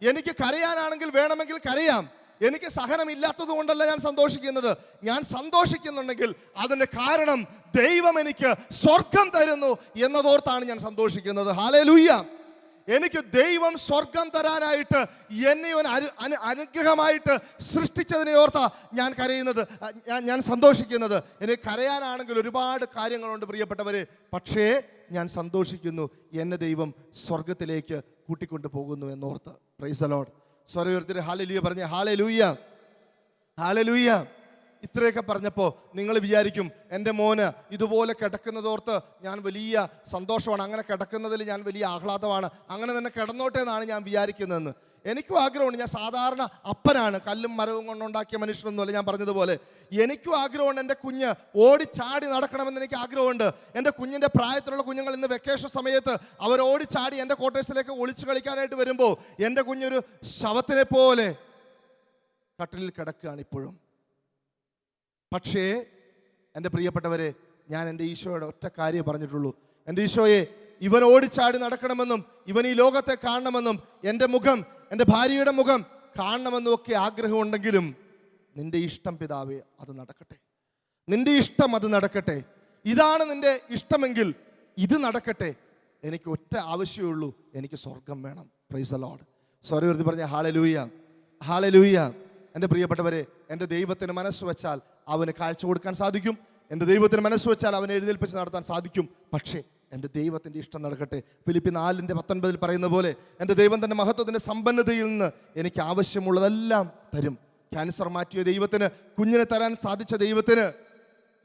എനിക്ക് കരയാനാണെങ്കിൽ വേണമെങ്കിൽ കരയാം. എനിക്ക് സഹനമില്ലാത്തത് കൊണ്ടല്ല ഞാൻ സന്തോഷിക്കുന്നത്. ഞാൻ സന്തോഷിക്കുന്നുണ്ടെങ്കിൽ അതിൻ്റെ കാരണം ദൈവം എനിക്ക് സ്വർഗം തരുന്നു എന്നതോർത്താണ് ഞാൻ സന്തോഷിക്കുന്നത്. ഹല്ലേലൂയ. എനിക്ക് ദൈവം സ്വർഗം തരാനായിട്ട് എന്നെ ഒരു അനുഗ്രഹമായിട്ട് സൃഷ്ടിച്ചതിനെ ഓർത്താ ഞാൻ കരയുന്നത്, ഞാൻ സന്തോഷിക്കുന്നത്. എനിക്ക് കരയാനാണെങ്കിൽ ഒരുപാട് കാര്യങ്ങളുണ്ട് പ്രിയപ്പെട്ടവരെ, പക്ഷേ ഞാൻ സന്തോഷിക്കുന്നു, എന്നെ ദൈവം സ്വർഗത്തിലേക്ക് കൂട്ടിക്കൊണ്ടു പോകുന്നു എന്നോർത്ത്. Praise the lord. സ്വരവേർത്തിട്ട് ഹല്ലേലൂയ പറഞ്ഞേ. Hallelujah, hallelujah. ഇത്രയൊക്കെ പറഞ്ഞപ്പോൾ നിങ്ങൾ വിചാരിക്കും എൻ്റെ മോന് ഇതുപോലെ കിടക്കുന്നതോർത്ത് ഞാൻ വലിയ സന്തോഷമാണ്, അങ്ങനെ കിടക്കുന്നതിൽ ഞാൻ വലിയ ആഹ്ലാദമാണ്, അങ്ങനെ തന്നെ കിടന്നോട്ടെ എന്നാണ് ഞാൻ വിചാരിക്കുന്നതെന്ന്. എനിക്കും ആഗ്രഹമുണ്ട്. ഞാൻ സാധാരണ അപ്പനാണ്, കല്ലും മരവും കൊണ്ടുണ്ടാക്കിയ മനുഷ്യനൊന്നുമല്ല. ഞാൻ പറഞ്ഞതുപോലെ എനിക്കും ആഗ്രഹമുണ്ട് എൻ്റെ കുഞ്ഞ് ഓടിച്ചാടി നടക്കണമെന്ന് എനിക്ക് ആഗ്രഹമുണ്ട്. എൻ്റെ കുഞ്ഞിൻ്റെ പ്രായത്തിലുള്ള കുഞ്ഞുങ്ങൾ ഇന്ന് വെക്കേഷൻ സമയത്ത് അവർ ഓടിച്ചാടി എൻ്റെ ക്വാർട്ടേഴ്സിലേക്ക് ഒളിച്ചു കളിക്കാനായിട്ട് വരുമ്പോൾ എൻ്റെ കുഞ്ഞൊരു ശവത്തിനെ പോലെ കട്ടിലിൽ കിടക്കുകയാണ് ഇപ്പോഴും. പക്ഷേ എൻ്റെ പ്രിയപ്പെട്ടവരെ, ഞാൻ എൻ്റെ ഈശോയുടെ ഒറ്റ കാര്യം പറഞ്ഞിട്ടുള്ളൂ. എൻ്റെ ഈശോയെ, ഇവൻ ഓടിച്ചാടി നടക്കണമെന്നും ഇവൻ ഈ ലോകത്തെ കാണണമെന്നും എൻ്റെ മുഖം, എൻ്റെ ഭാര്യയുടെ മുഖം കാണണമെന്നും ഒക്കെ ആഗ്രഹമുണ്ടെങ്കിലും നിന്റെ ഇഷ്ടം പിതാവേ, അത് നടക്കട്ടെ. നിന്റെ ഇഷ്ടം അത് നടക്കട്ടെ. ഇതാണ് നിന്റെ ഇഷ്ടമെങ്കിൽ ഇത് നടക്കട്ടെ. എനിക്ക് ഒറ്റ ആവശ്യമേ ഉള്ളൂ, എനിക്ക് സ്വർഗം വേണം. Price the lord. സ്വരവേർത്തി പറഞ്ഞ ഹല്ലേലൂയ, ഹല്ലേലൂയ. എൻ്റെ പ്രിയപ്പെട്ടവരെ, എൻ്റെ ദൈവത്തിന് മനസ്സ് വെച്ചാൽ അവന് കാഴ്ച കൊടുക്കാൻ സാധിക്കും. എൻ്റെ ദൈവത്തിന് മനസ്സ് വെച്ചാൽ അവനെ എഴുന്നേൽപ്പിച്ച് നടത്താൻ സാധിക്കും. പക്ഷേ എൻ്റെ ദൈവത്തിൻ്റെ ഇഷ്ടം നടക്കട്ടെ. ഫിലിപ്പി 4:19 പറയുന്ന പോലെ എൻ്റെ ദൈവം തൻ്റെ മഹത്വത്തിൻ്റെ സമ്പന്നതയിൽ നിന്ന് എനിക്ക് ആവശ്യമുള്ളതെല്ലാം തരും. ക്യാൻസർ മാറ്റിയ ദൈവത്തിന്, കുഞ്ഞിനെ തരാൻ സാധിച്ച ദൈവത്തിന്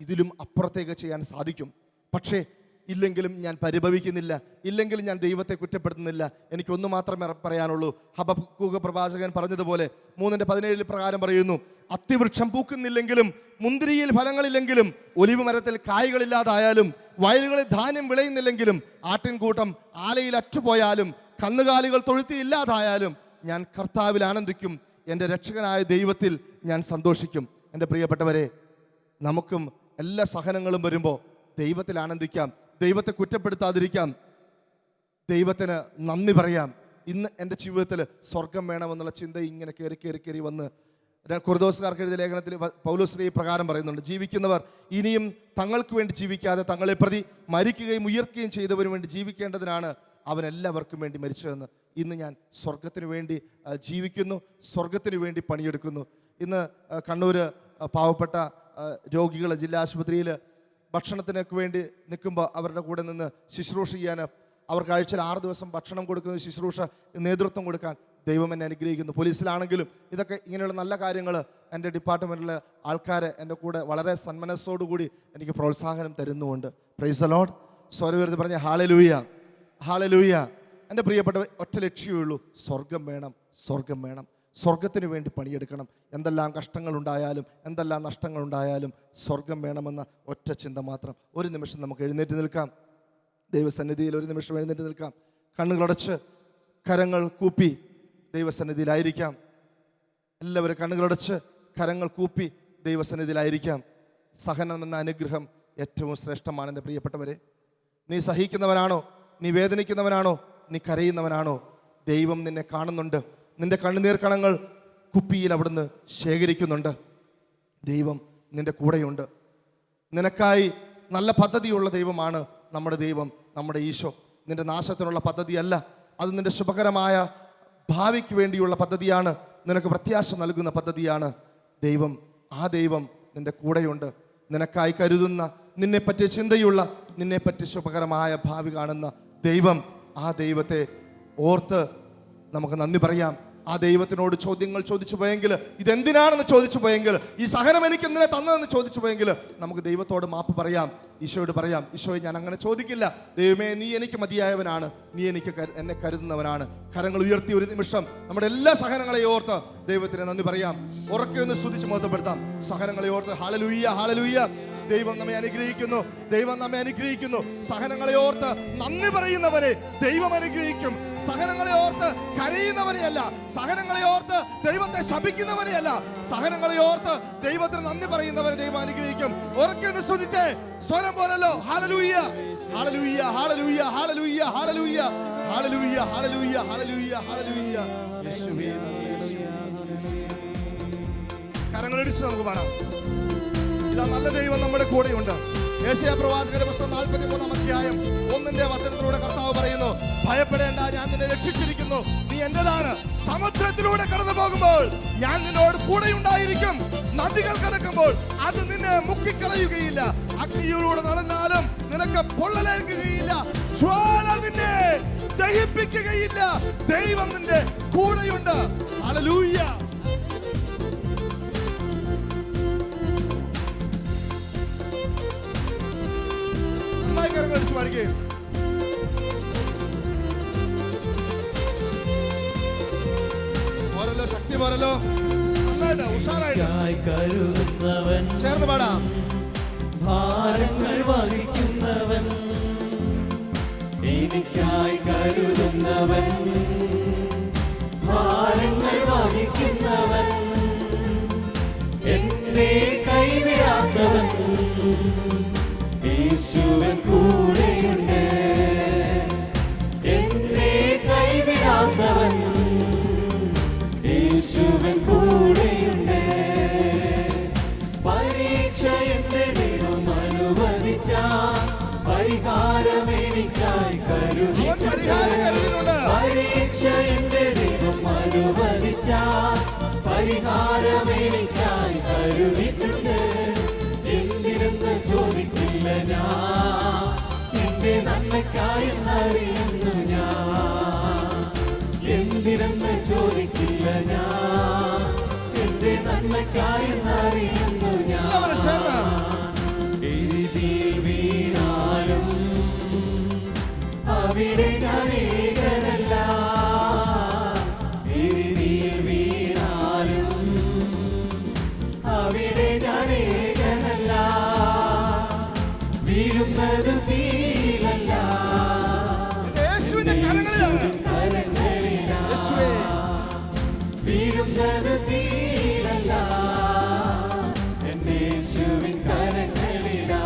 ഇതിലും അപ്പുറത്തേക്ക് ചെയ്യാൻ സാധിക്കും. പക്ഷേ ഇല്ലെങ്കിലും ഞാൻ പരിഭവിക്കുന്നില്ല, ഇല്ലെങ്കിലും ഞാൻ ദൈവത്തെ കുറ്റപ്പെടുത്തുന്നില്ല. എനിക്കൊന്നു മാത്രമേ പറയാനുള്ളൂ. ഹബക്കൂക്ക് പ്രവാചകൻ പറഞ്ഞതുപോലെ 3:17 പ്രകാരം പറയുന്നു, അത്തിവൃക്ഷം പൂക്കുന്നില്ലെങ്കിലും, മുന്തിരിയിൽ ഫലങ്ങളില്ലെങ്കിലും, ഒലിവ് മരത്തിൽ കായ്കളില്ലാതായാലും, വയലുകളിൽ ധാന്യം വിളയുന്നില്ലെങ്കിലും, ആട്ടിൻകൂട്ടം ആലയിൽ അറ്റുപോയാലും, കന്നുകാലികൾ തൊഴുത്തിയില്ലാതായാലും, ഞാൻ കർത്താവിൽ ആനന്ദിക്കും, എൻ്റെ രക്ഷകനായ ദൈവത്തിൽ ഞാൻ സന്തോഷിക്കും. എൻ്റെ പ്രിയപ്പെട്ടവരെ, നമുക്കും എല്ലാ സഹനങ്ങളും വരുമ്പോൾ ദൈവത്തിൽ ആനന്ദിക്കാം, ദൈവത്തെ കുറ്റപ്പെടുത്താതിരിക്കാം, ദൈവത്തിന് നന്ദി പറയാം. ഇന്ന് എൻ്റെ ജീവിതത്തിൽ സ്വർഗം വേണമെന്നുള്ള ചിന്ത ഇങ്ങനെ കയറി വന്ന് കൊരിന്തോസുകാർക്ക് എഴുതിയ ലേഖനത്തിൽ പൗലോസ് ഈ പ്രകാരം പറയുന്നുണ്ട്, ജീവിക്കുന്നവർ ഇനിയും തങ്ങൾക്ക് വേണ്ടി ജീവിക്കാതെ തങ്ങളെ പ്രതി മരിക്കുകയും ഉയർക്കുകയും ചെയ്തവന് വേണ്ടി ജീവിക്കേണ്ടതിനാണ് അവൻ എല്ലാവർക്കും വേണ്ടി മരിച്ചതെന്ന്. ഇന്ന് ഞാൻ സ്വർഗത്തിന് വേണ്ടി ജീവിക്കുന്നു, സ്വർഗത്തിന് വേണ്ടി പണിയെടുക്കുന്നു. ഇന്ന് കണ്ണൂർ പാവപ്പെട്ട രോഗികൾ ജില്ലാ ആശുപത്രിയിൽ ഭക്ഷണത്തിനൊക്കെ വേണ്ടി നിൽക്കുമ്പോൾ അവരുടെ കൂടെ നിന്ന് ശുശ്രൂഷ ചെയ്യാൻ, അവർക്ക് ആഴ്ചയിൽ 6 ദിവസം ഭക്ഷണം കൊടുക്കുന്ന ശുശ്രൂഷ നേതൃത്വം കൊടുക്കാൻ ദൈവം എന്നെ അനുഗ്രഹിക്കുന്നു. പോലീസിലാണെങ്കിലും ഇതൊക്കെ ഇങ്ങനെയുള്ള നല്ല കാര്യങ്ങൾ എൻ്റെ ഡിപ്പാർട്ട്മെൻറ്റിലെ ആൾക്കാർ എൻ്റെ കൂടെ വളരെ സന്മനസ്സോടുകൂടി എനിക്ക് പ്രോത്സാഹനം തരുന്നുമുണ്ട്. Praise the lord. സ്വരവേർത്തി പറഞ്ഞ ഹല്ലേലൂയ, ഹല്ലേലൂയ. എൻ്റെ പ്രിയപ്പെട്ട ഒറ്റ ലക്ഷ്യമേ ഉള്ളൂ, സ്വർഗം വേണം, സ്വർഗം വേണം. സ്വർഗത്തിന് വേണ്ടി പണിയെടുക്കണം. എന്തെല്ലാം കഷ്ടങ്ങളുണ്ടായാലും എന്തെല്ലാം നഷ്ടങ്ങളുണ്ടായാലും സ്വർഗം വേണമെന്ന ഒറ്റ ചിന്ത മാത്രം. ഒരു നിമിഷം നമുക്ക് എഴുന്നേറ്റ് നിൽക്കാം. ദൈവസന്നിധിയിൽ ഒരു നിമിഷം എഴുന്നേറ്റ് നിൽക്കാം. കണ്ണുകളടച്ച് കരങ്ങൾ കൂപ്പി ദൈവസന്നിധിയിലായിരിക്കാം. എല്ലാവരും കണ്ണുകളടച്ച് കരങ്ങൾ കൂപ്പി ദൈവസന്നിധിയിലായിരിക്കാം. സഹനം എന്ന അനുഗ്രഹം ഏറ്റവും ശ്രേഷ്ഠമാണ് എൻ്റെ പ്രിയപ്പെട്ടവരെ. നീ സഹിക്കുന്നവനാണോ, നീ വേദനിക്കുന്നവനാണോ, നീ കരയുന്നവനാണോ, ദൈവം നിന്നെ കാണുന്നുണ്ട്. നിന്റെ കണ്ണുനീർ കണങ്ങൾ കുപ്പിയിൽ അവിടുന്ന് ശേഖരിക്കുന്നുണ്ട്. ദൈവം നിന്റെ കൂടെയുണ്ട്. നിനക്കായി നല്ല പദ്ധതിയുള്ള ദൈവമാണ് നമ്മുടെ ദൈവം, നമ്മുടെ ഈശോ. നിന്റെ നാശത്തിനുള്ള പദ്ധതിയല്ല, അത് നിന്റെ ശുഭകരമായ ഭാവിക്ക് വേണ്ടിയുള്ള പദ്ധതിയാണ്, നിനക്ക് പ്രത്യാശ നൽകുന്ന പദ്ധതിയാണ്. ദൈവം, ആ ദൈവം നിന്റെ കൂടെയുണ്ട്. നിനക്കായി കരുതുന്ന, നിന്നെപ്പറ്റി ചിന്തയുള്ള, നിന്നെപ്പറ്റി ശുഭകരമായ ഭാവി കാണുന്ന ദൈവം, ആ ദൈവത്തെ ഓർത്ത് നമുക്ക് നന്ദി പറയാം. ആ ദൈവത്തിനോട് ചോദ്യങ്ങൾ ചോദിച്ചു പോയെങ്കിൽ, ഇതെന്തിനാണെന്ന് ചോദിച്ചു പോയെങ്കിൽ, ഈ സഹനം എനിക്ക് എന്തിനെ തന്നതെന്ന് ചോദിച്ചു പോയെങ്കിൽ, നമുക്ക് ദൈവത്തോട് മാപ്പ് പറയാം, ഈശോയോട് പറയാം, ഈശോയെ ഞാൻ അങ്ങനെ ചോദിക്കില്ല. ദൈവമേ, നീ എനിക്ക് മതിയായവനാണ്, നീ എന്നെ കരുതുന്നവനാണ്. കരങ്ങൾ ഉയർത്തി ഒരു നിമിഷം നമ്മുടെ എല്ലാ സഹനങ്ങളെയും ഓർത്ത് ദൈവത്തിന് നന്ദി പറയാം. ഉറക്കെ ഒന്ന് സ്തുതിച്ച് മഹത്വപ്പെടുത്താം. സഹനങ്ങളെ ഓർത്ത് ഹല്ലേലൂയ, ഹല്ലേലൂയ. ദൈവം നമ്മെ അനുഗ്രഹിക്കുന്നു, ദൈവം നമ്മെ അനുഗ്രഹിക്കുന്നു. സഹനങ്ങളെ ഓർത്ത് നന്ദി പറയുന്നവരെ ദൈവം അനുഗ്രഹിക്കും. സഹനങ്ങളെ ഓർത്ത് കരയുന്നവനെയല്ല, സഹനങ്ങളെ ഓർത്ത് ദൈവത്തെ ശപിക്കുന്നവനെയല്ല, സഹനങ്ങളെ ഓർത്ത് ദൈവത്തിന് നന്ദി പറയുന്നവരെ ദൈവം അനുഗ്രഹിക്കും. ഉറക്കെ ഒന്ന് സ്തുതിച്ചേ, സ്വരം പോരല്ലോ. Hallelujah, hallelujah, hallelujah, hallelujah, hallelujah, hallelujah, hallelujah, hallelujah, hallelujah. യേശുവേ നന്ദി. കരങ്ങളടിച്ച് നമുക്ക് പാടാം. ഇതാ നല്ല ദൈവം നമ്മുടെ കൂടെയുണ്ട്. യെശയ്യാ പ്രവാചകന്റെ പുസ്തകം 43-ാം അധ്യായം 1-ന്റെ വചനത്തിലൂടെ കർത്താവ് പറയുന്നു, ഭയപ്പെടേണ്ട, ഞാൻ നിന്നെ രക്ഷിച്ചിരിക്കുന്നു, നീ എന്റേതാണ്. സമുദ്രത്തിലൂടെ കടന്നു പോകുമ്പോൾ ഞാൻ നിന്നോട് കൂടെയുണ്ടായിരിക്കും. നദികൾ കടക്കുമ്പോൾ അത് നിന്നെ മുക്കിക്കളയുകയില്ല. അഗ്നിയിലൂടെ നടന്നാലും നിനക്ക് പൊള്ളലേൽക്കുകയില്ല. ജ്വാല നിന്നെ ദഹിപ്പിക്കുകയില്ല. ദൈവം നിന്റെ കൂടെയുണ്ട്. ഹല്ലേലൂയ. കരങ്ങളടിച്ചു പാടുകയും പോരല്ലോ, ശക്തി പോരല്ലോ, നന്നായിട്ട് ഉഷാറായിട്ട് ചേർന്ന് പാടാം. ഭാരങ്ങൾ വഹിക്കുന്നവൻ, എനിക്കായി കരുതുന്നവൻ, ഭാരങ്ങൾ വഹിക്കുന്നവൻ, എന്നെ കൈവിടാത്തവൻ, യേശുവൻ കൂടെയുണ്ട്. എന്നെ കൈവിടാത്തവൻ, യേശുവൻ കൂടെയുണ്ട്. പരീക്ഷ എന്റെ ദൈവം അനുവദിച്ച പരിഹാരം എനിക്കായി കരുതിയിട്ടുണ്ട്. പരീക്ഷ എന്റെ ദൈവം അനുവദിച്ച പരിഹാരം എനിക്കായി കരുതിയിട്ടുണ്ട്. എന്തിനെന്ന് ചോദിക്കില്ല ഞാൻ, എന്റെ നന്മയ്ക്കായെന്നറിയുന്നു ഞാൻ. എന്തിനെന്ന് ചോദിക്കില്ല ഞാൻ, എന്റെ നന്മയ്ക്കായെന്നറിയുന്നു ഞാൻ. എഴുതിയിൽ വീണാലും അവിടെ ഞാൻ ഏകനല്ല. എഴുതിയിൽ വീണാലും അവിടെ ഞാൻ ഏകനല്ല. വീഴുന്നത് തീരല്ല, കരങ്ങളിലാ. വീഴുന്നത് തീരല്ല, എന്റെ യേശുവിൻ കരങ്ങളിലാ.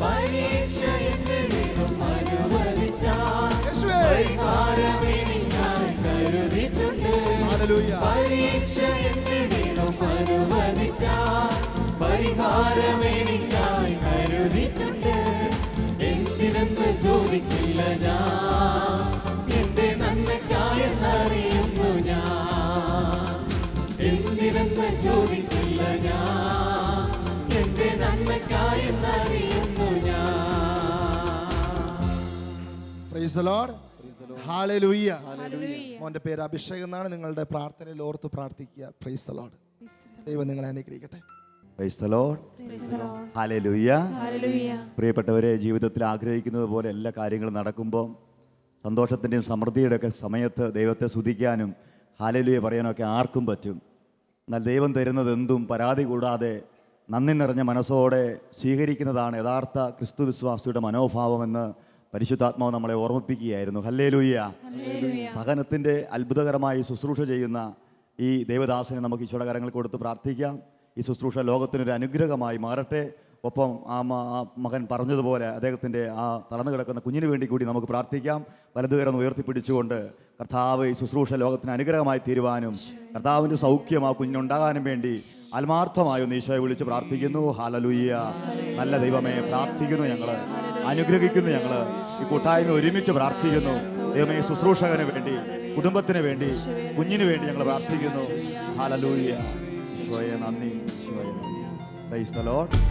പരീക്ഷ എന്റെ ദൈവം അനുവദിച്ച പരിഹാരം എനിക്കായി കരുതിയിട്ടുണ്ട്. പരീക്ഷ എന്റെ ദൈവം അനുവദിച്ച പരിഹാരം എനിക്കായി കരുതിയിട്ടുണ്ട്. എന്തിനെന്ന് ചോദിക്കില്ല ഞാൻ, എന്റെ നന്മയ്ക്കായെന്നറിയുന്നു ഞാൻ. എന്തിനെന്ന് ചോദിക്കില്ല ഞാൻ, എന്റെ നന്മയ്ക്കായെന്നറിയുന്നു ഞാൻ. Price the lord. ഹല്ലേലൂയ. മോന്റെ പേര് അഭിഷേക് എന്നാണ്. നിങ്ങളുടെ പ്രാർത്ഥനയിൽ ഓർത്ത് പ്രാർത്ഥിക്കുക. Price the Lord. ദൈവം നിങ്ങളെ അനുഗ്രഹിക്കട്ടെ. Price the lord. ഹല്ലേലൂയ. പ്രിയപ്പെട്ടവരെ, ജീവിതത്തിൽ ആഗ്രഹിക്കുന്നത് പോലെ എല്ലാ കാര്യങ്ങളും നടക്കുമ്പോൾ സന്തോഷത്തിൻ്റെയും സമൃദ്ധിയുടെ ഒക്കെ സമയത്ത് ദൈവത്തെ സ്തുതിക്കാനും ഹല്ലേലൂയ പറയാനൊക്കെ ആർക്കും പറ്റും. എന്നാൽ ദൈവം തരുന്നത് എന്തും പരാതി കൂടാതെ നന്ദി നിറഞ്ഞ മനസ്സോടെ സ്വീകരിക്കുന്നതാണ് യഥാർത്ഥ ക്രിസ്തു വിശ്വാസിയുടെ മനോഭാവമെന്ന് പരിശുദ്ധാത്മാവ് നമ്മളെ ഓർമ്മിപ്പിക്കുകയായിരുന്നു. ഹല്ലേലൂയ. സഹനത്തിൻ്റെ അത്ഭുതകരമായി ശുശ്രൂഷ ചെയ്യുന്ന ഈ ദൈവദാസനെ നമുക്ക് ഈശോയുടെ കരങ്ങൾ കൊടുത്ത് പ്രാർത്ഥിക്കാം. ഈ ശുശ്രൂഷ ലോകത്തിനൊരു അനുഗ്രഹമായി മാറട്ടെ. ഒപ്പം ആ മകൻ പറഞ്ഞതുപോലെ അദ്ദേഹത്തിൻ്റെ ആ തളർന്നു കിടക്കുന്ന കുഞ്ഞിന് വേണ്ടി കൂടി നമുക്ക് പ്രാർത്ഥിക്കാം. വലതുകരം ഉയർത്തിപ്പിടിച്ചുകൊണ്ട് കർത്താവ് ഈ ശുശ്രൂഷ ലോകത്തിന് അനുഗ്രഹമായി തീരുവാനും കർത്താവിൻ്റെ സൗഖ്യം ആ കുഞ്ഞിനുണ്ടാകാനും വേണ്ടി ആത്മാർത്ഥമായി ഒന്ന് ഈശോയെ വിളിച്ച് പ്രാർത്ഥിക്കുന്നു. ഹല്ലേലൂയ. നല്ല ദൈവമേ, പ്രാർത്ഥിക്കുന്നു, ഞങ്ങൾ അനുഗ്രഹിക്കുന്നു, ഞങ്ങൾ ഈ കൂട്ടായ്മ ഒരുമിച്ച് പ്രാർത്ഥിക്കുന്നു. ദൈവമേ, ശുശ്രൂഷകന് വേണ്ടി, കുടുംബത്തിന് വേണ്ടി, കുഞ്ഞിന് വേണ്ടി ഞങ്ങൾ പ്രാർത്ഥിക്കുന്നു. ഹല്ലേലൂയ. ഈശോയെ നന്ദി, ഈശോയെ നന്ദി. Price the Lord.